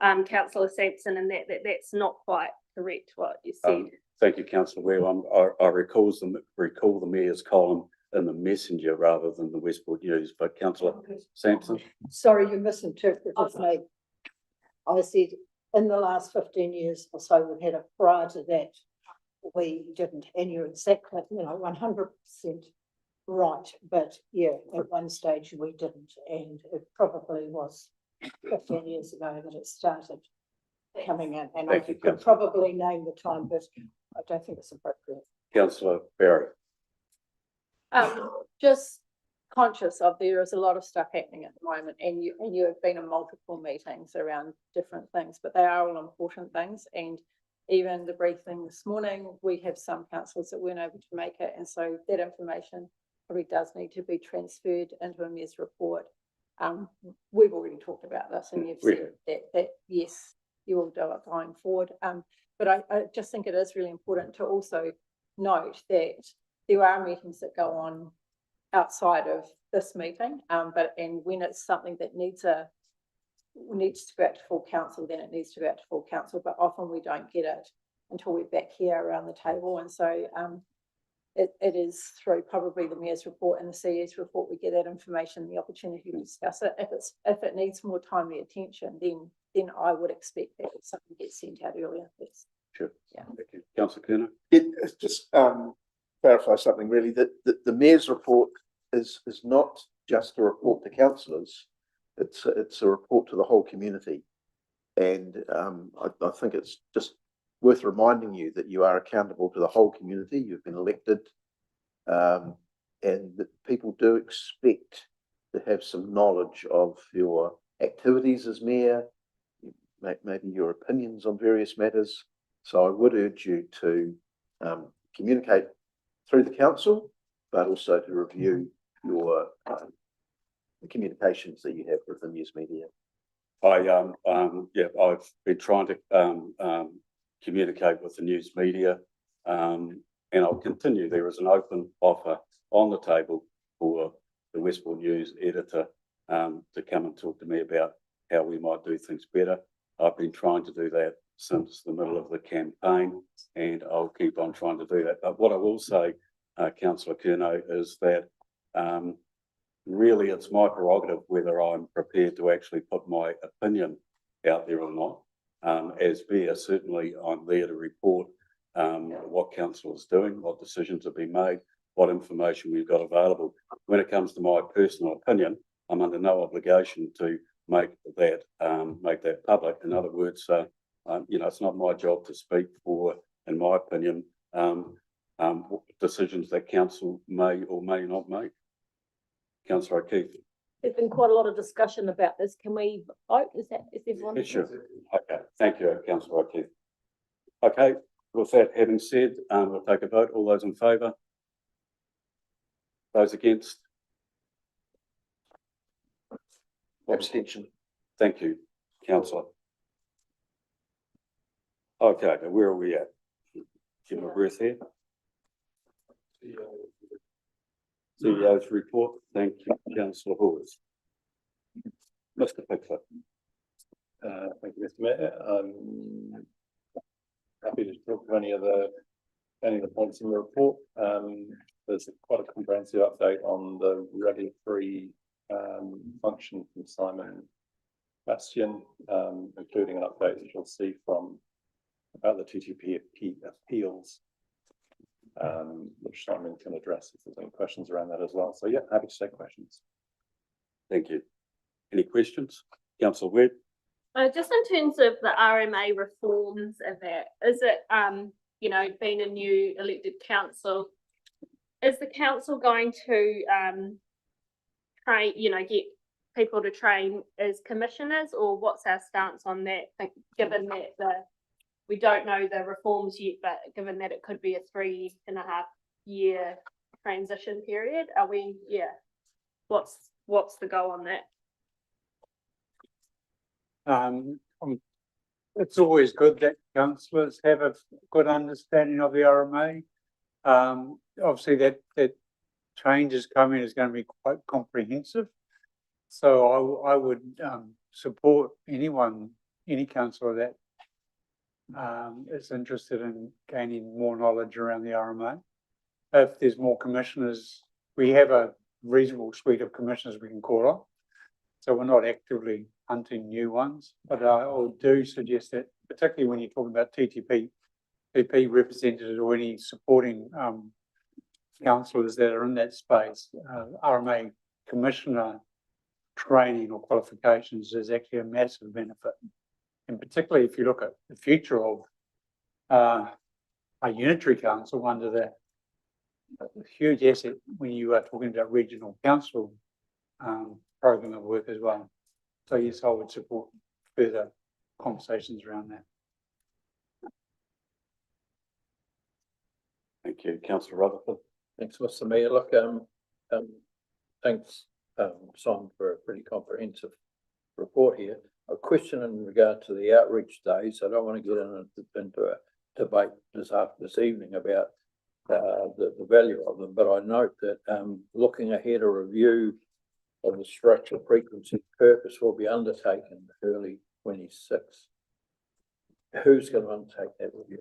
Councillor Sampson, and that's not quite correct what you said. Thank you, Councillor Webb. I recall the mayor's column in the Messenger rather than the Westport News, but Councillor Sampson. Sorry, you misinterpreted me. I said in the last 15 years or so, we've had a prior to that, we didn't, and you're exactly, 100% right. But yeah, at one stage we didn't, and it probably was 15 years ago that it started coming in, and I could probably name the time, but I don't think it's appropriate. Councillor Barry. Just conscious of there is a lot of stuff happening at the moment, and you have been in multiple meetings around different things, but they are all important things. And even the briefing this morning, we have some councillors that weren't able to make it, and so that information probably does need to be transferred into a mayor's report. We've already talked about this and you've We said that yes, you will do it going forward. But I just think it is really important to also note that there are meetings that go on outside of this meeting, and when it's something that needs to go out to full council, then it needs to go out to full council, but often we don't get it until we're back here around the table, and so it is through probably the Mayor's report and the CE's report we get that information, the opportunity to discuss it. If it needs more timely attention, then I would expect that something gets sent out earlier. Yes. Sure. Yeah. Thank you. Councillor Kerno? It's just clarify something really, that the Mayor's report is not just a report to councillors, it's a report to the whole community. And I think it's just worth reminding you that you are accountable to the whole community. You've been elected, and that people do expect to have some knowledge of your activities as mayor, maybe your opinions on various matters. So I would urge you to communicate through the council, but also to review your the communications that you have with the news media. I've been trying to communicate with the news media, and I'll continue. There is an open offer on the table for the Westport News editor to come and talk to me about how we might do things better. I've been trying to do that since the middle of the campaign, and I'll keep on trying to do that. But what I will say, Councillor Kerno, is that really it's my prerogative whether I'm prepared to actually put my opinion out there or not. As mayor, certainly I'm there to report what council is doing, what decisions have been made, what information we've got available. When it comes to my personal opinion, I'm under no obligation to make that public. In other words, it's not my job to speak for, in my opinion, decisions that council may or may not make. Councillor O'Keefe. There's been quite a lot of discussion about this. Can we vote? Is everyone? Yeah, sure. Okay, thank you, Councillor O'Keefe. Okay, with that having said, we'll take a vote. All those in favour? Those against? Abstention. Thank you, Councillor. Okay, now where are we at? Give a breath here. CEO's report. Thank you, Councillor Hawes. Mr. Pickford. Thank you, Mr. Mayor. I'm happy to talk to any of the points in the report. There's quite a comprehensive update on the regulatory function from Simon Bastian, including an update that you'll see about the TTP appeals, which Simon can address if there's any questions around that as well. So yeah, happy to take questions. Thank you. Any questions? Councillor Webb? Just in terms of the RMA reforms of that, is it, being a new elected council, is the council going to train, get people to train as commissioners, or what's our stance on that? Given that we don't know the reforms yet, but given that it could be a 3.5 year transition period, what's the go on that? It's always good that councillors have a good understanding of the RMA. Obviously that change is coming is going to be quite comprehensive. So I would support any councillor that is interested in gaining more knowledge around the RMA. If there's more commissioners, we have a reasonable suite of commissioners we can call on. So we're not actively hunting new ones, but I do suggest that, particularly when you're talking about TTP representatives or any supporting councillors that are in that space, RMA commissioner training or qualifications is actually a massive benefit. And particularly if you look at the future of a unitary council under the huge asset when you are talking about regional council program of work as well. So yes, I would support further conversations around that. Thank you, Councillor Rutherford. Thanks, Mr. Mayor. Look, thanks Simon for a pretty comprehensive report here. A question in regard to the outreach days. I don't want to get into a debate this evening about the value of them, but I note that looking ahead, a review of the structure, frequency, purpose will be undertaken early 26. Who's going to undertake that review?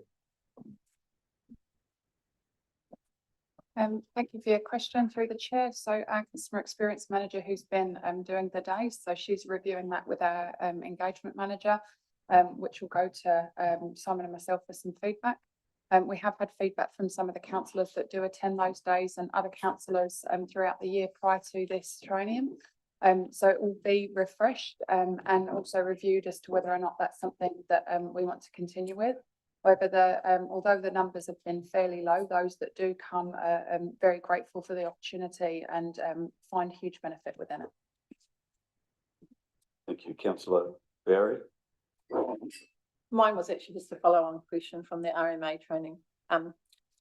Thank you for your question through the chair. So our customer experience manager who's been doing the days, so she's reviewing that with our engagement manager, which will go to Simon and myself for some feedback. We have had feedback from some of the councillors that do attend those days and other councillors throughout the year prior to this training. So it will be refreshed and also reviewed as to whether or not that's something that we want to continue with. However, although the numbers have been fairly low, those that do come are very grateful for the opportunity and find huge benefit within it. Thank you, councillor Barry. Mine was actually just a follow-on question from the RMA training. It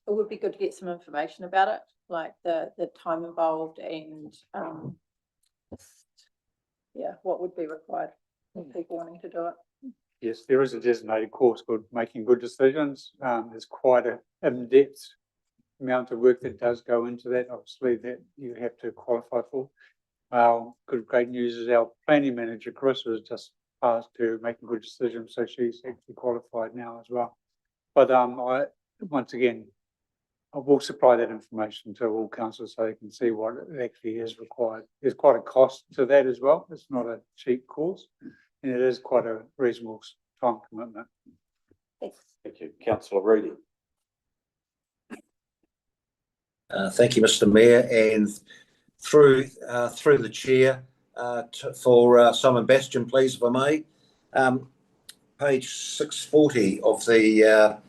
would be good to get some information about it, like the time involved and what would be required for people wanting to do it. Yes, there is a designated course called Making Good Decisions. There's quite an in-depth amount of work that does go into that, obviously, that you have to qualify for. Great news is our planning manager, Chris, has just passed to Making Good Decisions, so she's actually qualified now as well. But once again, I will supply that information to all councillors so they can see what actually is required. There's quite a cost to that as well. It's not a cheap course. And it is quite a reasonable time commitment. Thank you, councillor Reedy. Thank you, Mr. Mayor, and through the chair for Simon Bastion, please, if I may. Page 640 of the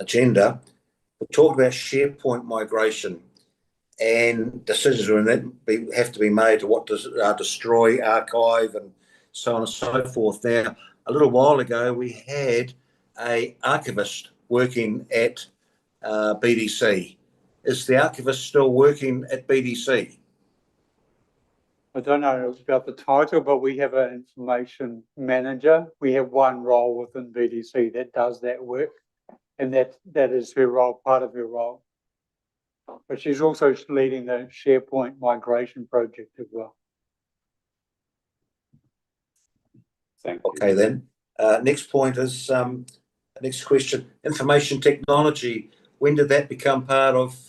agenda, we talk about SharePoint migration. And decisions have to be made to what does destroy, archive, and so on and so forth. Now, a little while ago, we had an archivist working at BDC. Is the archivist still working at BDC? I don't know about the title, but we have an information manager. We have one role within BDC that does that work, and that is her role, part of her role. But she's also leading the SharePoint migration project as well. Thank you. Okay, then. Next point is, next question, information technology. When did that become part of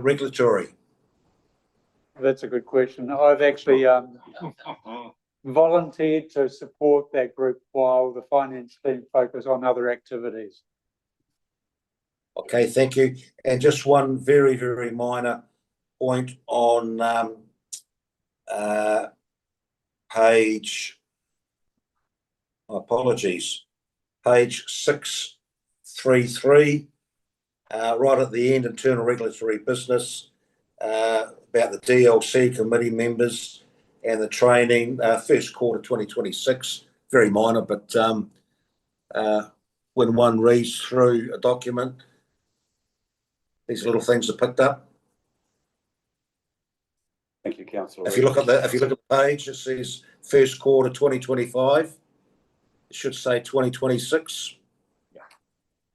regulatory? That's a good question. I've actually volunteered to support that group while the finance team focus on other activities. Okay, thank you. And just one very, very minor point on page, apologies, page 633, right at the end, internal regulatory business, about the DLC committee members and the training, first quarter 2026, very minor, but when one reads through a document, these little things are picked up. Thank you, councillor. If you look at the page, it says first quarter 2025. It should say 2026.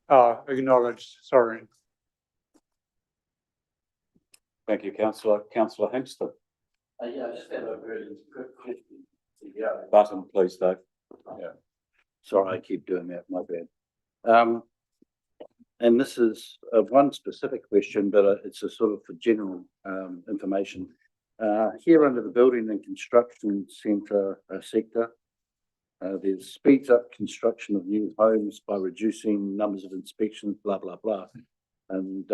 Acknowledged, sorry. Thank you, councillor. Councillor Hempstead. Yeah, I just have a very quick question. Button, please, Dave. Yeah. Sorry, I keep doing that, my bad. And this is one specific question, but it's a sort of for general information. Here under the building and construction centre sector, there's speeds up construction of new homes by reducing numbers of inspections, blah, blah, blah. And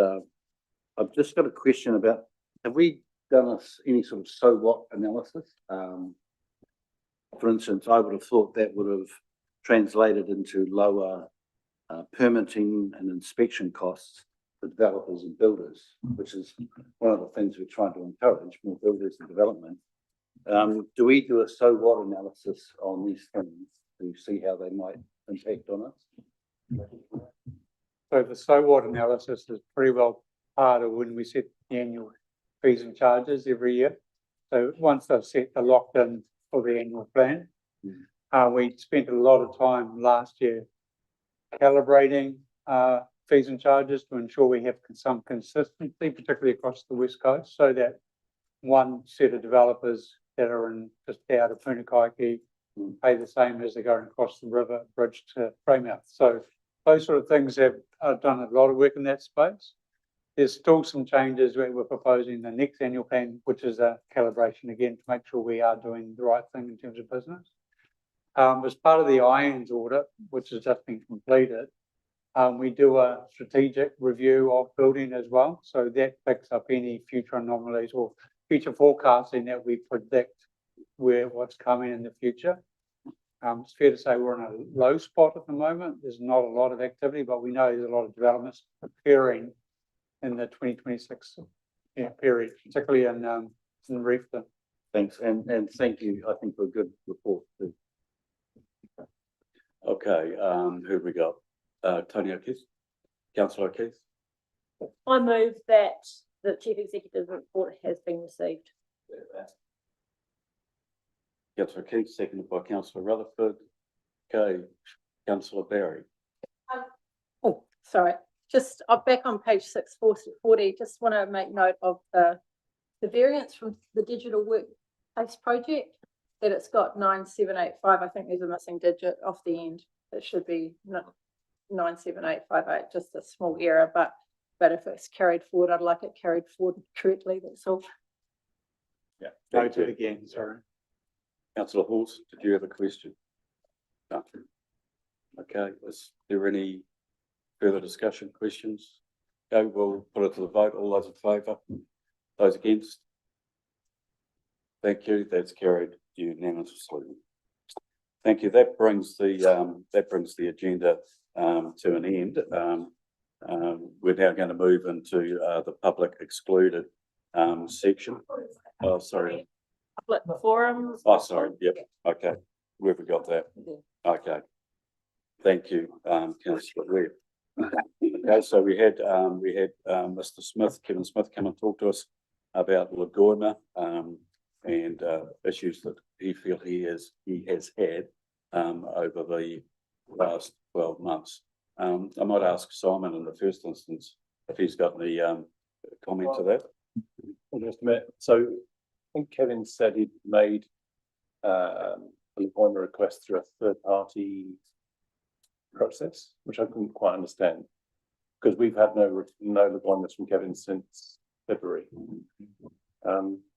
I've just got a question about, have we done any sort of so what analysis? For instance, I would have thought that would have translated into lower permitting and inspection costs for developers and builders, which is one of the things we're trying to encourage, more builders and development. Do we do a so what analysis on these things to see how they might impact on us? So the so what analysis is pretty well part of when we set the annual fees and charges every year. So once they've set, they're locked in for the annual plan. We spent a lot of time last year calibrating fees and charges to ensure we have some consistency, particularly across the West Coast, so that one set of developers that are in just out of Punakaiki pay the same as they're going across the river bridge to Freymouth. So those sort of things have done a lot of work in that space. There's still some changes where we're proposing the next annual plan, which is a calibration again to make sure we are doing the right thing in terms of business. As part of the IANZ audit, which has just been completed, we do a strategic review of building as well. So that picks up any future anomalies or future forecasting that we predict what's coming in the future. It's fair to say we're in a low spot at the moment. There's not a lot of activity, but we know there's a lot of developments occurring in the 2026 period, particularly in Reefton. Thanks, and thank you, I think, for a good report too. Okay, who have we got? Tony O'Keefe, Councillor O'Keefe. I move that the chief executive report has been received. Councillor O'Keefe, seconded by Councillor Rutherford. Okay, Councillor Barry. Oh, sorry, just back on page 640, just want to make note of the variance from the digital workplace project, that it's got 9785. I think there's a missing digit off the end. It should be 97858, just a small error, but if it's carried forward, I'd like it carried forward correctly, that's all. Yeah. Noted again, sorry. Councillor Halls, did you have a question? No. Okay, is there any further discussion, questions? Okay, we'll put it to the vote. All those in favour? Those against? Thank you, that's carried unanimously. Thank you, that brings the agenda to an end. We're now going to move into the public excluded section. Oh, sorry. Public forum. Oh, sorry, yep, okay, where have we got that? Okay, thank you, Councillor Webb. Okay, so we had Mr. Smith, Kevin Smith, come and talk to us about Lagoima and issues that he feels he has had over the last 12 months. I might ask Simon in the first instance if he's got any comment to that. Well, just a minute. So I think Kevin said he'd made a Lagoima request through a third party process, which I couldn't quite understand, because we've had no Lagoimas from Kevin since February.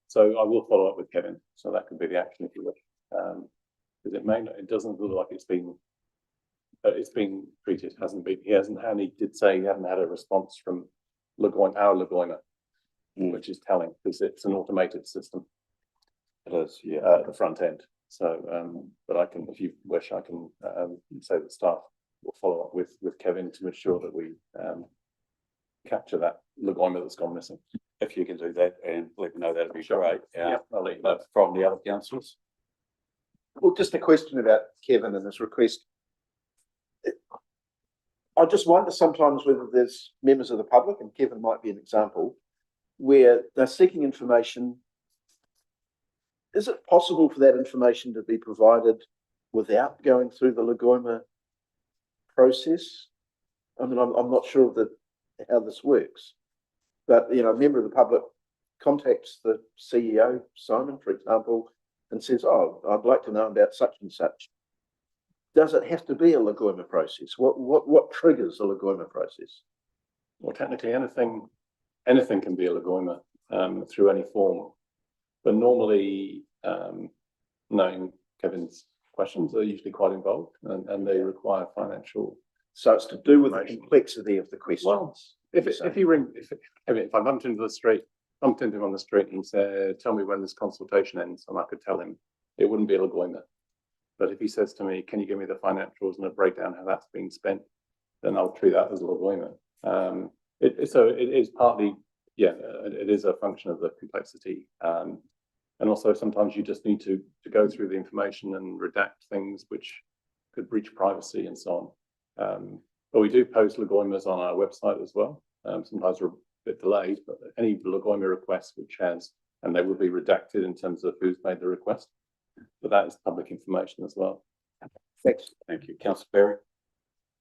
So I will follow up with Kevin. So that could be the action if you wish, because it doesn't look like it's been treated. And he did say he hadn't had a response from our Lagoima, which is telling, because it's an automated system. It is, yeah, at the front end. So, but I can, if you wish, I can say that staff will follow up with Kevin to ensure that we capture that Lagoima that's gone missing. If you can do that and let me know, that'd be great. Yeah, I'll let you know. From the other councillors. Well, just a question about Kevin and his request. I just wonder sometimes whether there's members of the public, and Kevin might be an example, where they're seeking information. Is it possible for that information to be provided without going through the Lagoima process? I mean, I'm not sure of how this works, but a member of the public contacts the CEO, Simon, for example, and says, "Oh, I'd like to know about such and such." Does it have to be a Lagoima process? What triggers a Lagoima process? Well, technically, anything can be a Lagoima through any form, but normally, knowing Kevin's questions are usually quite involved and they require financial. So it's to do with the complexity of the questions. Well, if I bumped into him on the street and said, "Tell me when this consultation ends," and I could tell him, it wouldn't be a Lagoima. But if he says to me, "Can you give me the financials and a breakdown how that's being spent?" then I'll treat that as a Lagoima. So it is partly, it is a function of the complexity. And also sometimes you just need to go through the information and redact things which could breach privacy and so on. But we do post Lagoimas on our website as well. Sometimes bit delayed, but any Lagoima request which has, and they will be redacted in terms of who's made the request. But that is public information as well. Thanks. Thank you. Councillor Berry.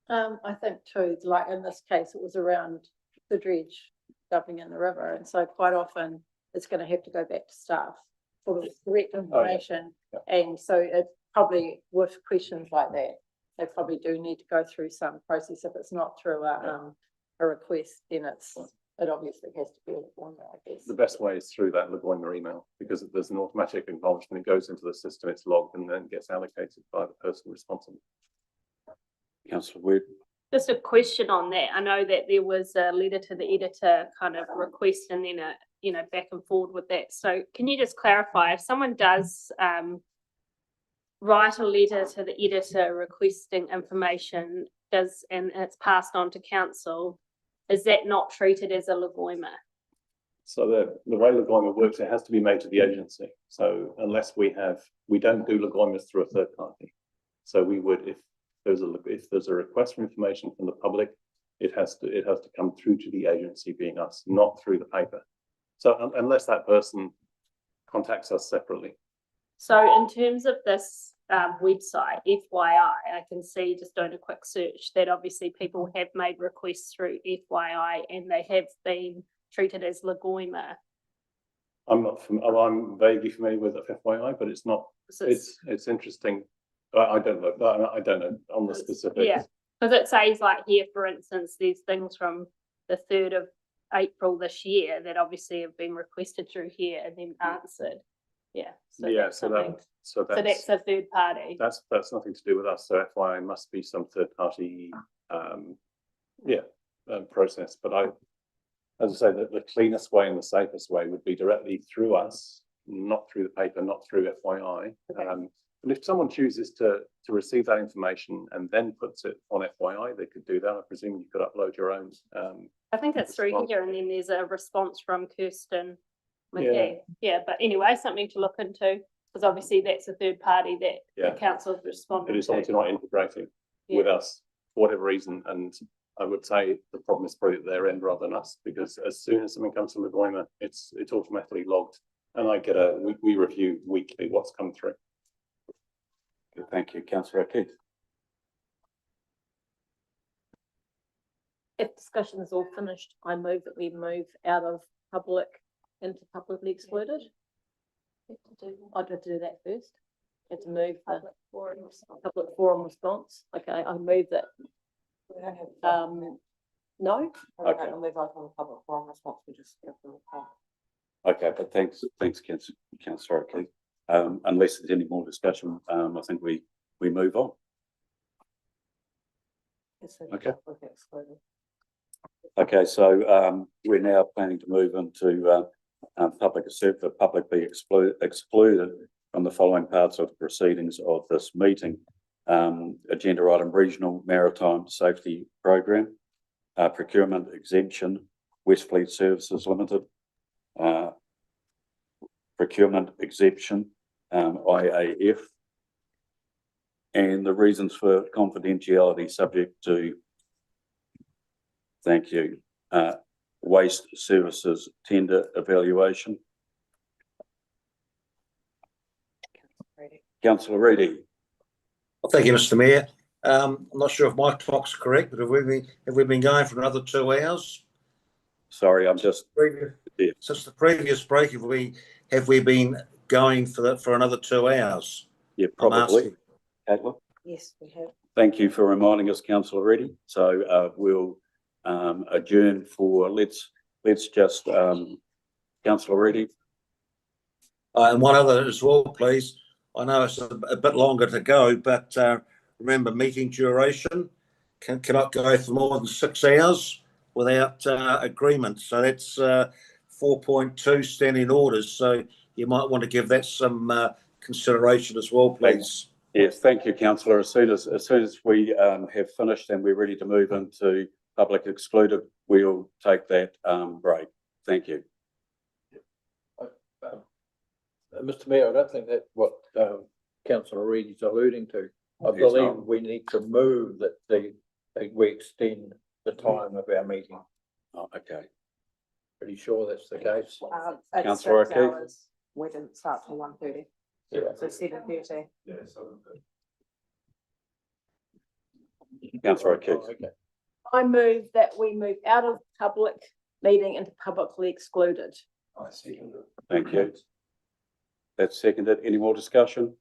I think too, like in this case, it was around the dredge dumping in the river, and so quite often it's gonna have to go back to staff for the correct information. And so it probably with questions like that, they probably do need to go through some process. If it's not through a request, then it obviously has to be a Lagoima, I guess. The best way is through that Lagoima email, because there's an automatic acknowledgement, it goes into the system, it's logged and then gets allocated by the person responsible. Councillor Webb. Just a question on that. I know that there was a letter to the editor kind of request and then a, you know, back and forward with that. So can you just clarify, if someone does write a letter to the editor requesting information, and it's passed on to council, is that not treated as a Lagoima? So the way Lagoima works, it has to be made to the agency. So unless we don't do Lagoimas through a third party. So we would, if there's a request for information from the public, it has to come through to the agency, being us, not through the paper. So unless that person contacts us separately. So in terms of this website, FYI, I can see, just doing a quick search, that obviously people have made requests through FYI and they have been treated as Lagoima. I'm vaguely familiar with FYI, but it's not, it's interesting. I don't know. I don't know on the specifics. Yeah, because it says like here, for instance, there's things from the 3rd of April this year that obviously have been requested through here and then answered. Yeah. So that's a third party. That's nothing to do with us. So FYI must be some third party, process. But as I say, the cleanest way and the safest way would be directly through us, not through the paper, not through FYI. Okay. And if someone chooses to receive that information and then puts it on FYI, they could do that. I presume you could upload your own. I think it's through here, and then there's a response from Kirsten McGee. Yeah, but anyway, something to look into, because obviously that's a third party that the council's responded to. It is obviously not integrating with us for whatever reason, and I would say the problem is probably at their end rather than us, because as soon as something comes from Lagoima, it's automatically logged, and I get we review weekly what's come through. Good, thank you. Councillor Keith. If discussion is all finished, I move that we move out of public into publicly excluded. I'd have to do that first. Have to move the public forum response. Okay, I move that. No. Okay. I'll move on from the public forum response. We just. Okay, but thanks, Councillor Keith. Unless there's any more discussion, I think we move on. Okay. Okay, so we're now planning to move into public be excluded from the following parts of the proceedings of this meeting. Agenda item: Regional Maritime Safety Program, procurement exemption, Westfleet Services Limited, procurement exemption, IAF, and the reasons for confidentiality subject to, thank you, waste services tender evaluation. Councillor Reedy. Well, thank you, Mr. Mayor. I'm not sure if my clock's correct, but have we been going for another 2 hours? Sorry, I'm just since the previous break. Have we been going for another 2 hours? Yeah, probably. Caitlin? Yes, we have. Thank you for reminding us, Councillor Reedy. So we'll adjourn for let's just Councillor Reedy. And one other as well, please. I know it's a bit longer to go, but remember, meeting duration cannot go for more than 6 hours without agreement. So that's 4.2 standing orders. So you might want to give that some consideration as well, please. Yes, thank you, Councillor. As soon as we have finished and we're ready to move into public excluded, we'll take that break. Thank you. Mr. Mayor, I don't think that's what Councillor Reid is alluding to. I believe we need to move that we extend the time of our meeting. Oh, okay. Pretty sure that's the case. It's Councillor 6 O'Keefe? hours. We didn't start till 1:30. Yeah. So 7:30. Councillor O'Keefe. Okay. I move that we move out of public meeting into publicly excluded. Thank you. That's seconded. Any more discussion?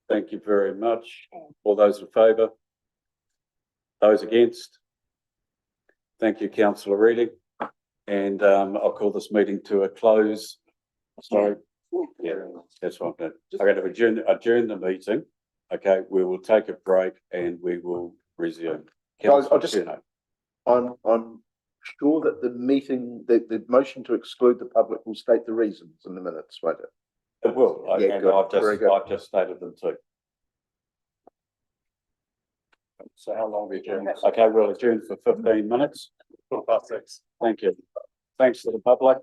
Thank you very much. All those in favour? Those against? Thank you, councillor Reading. And I'll call this meeting to a close. Sorry. Yeah, that's fine. I'm going to adjourn the meeting. Okay, we will take a break and we will resume. Guys, I'll Councillor just- Curnow. I'm sure that the motion to exclude the public will state the reasons in the minutes, won't it? It will, Yeah, and good. Very good. I've just stated them too. So how long we adjourn? Okay, we'll adjourn for 15 minutes. 6:15. Thank you. Thanks to the public.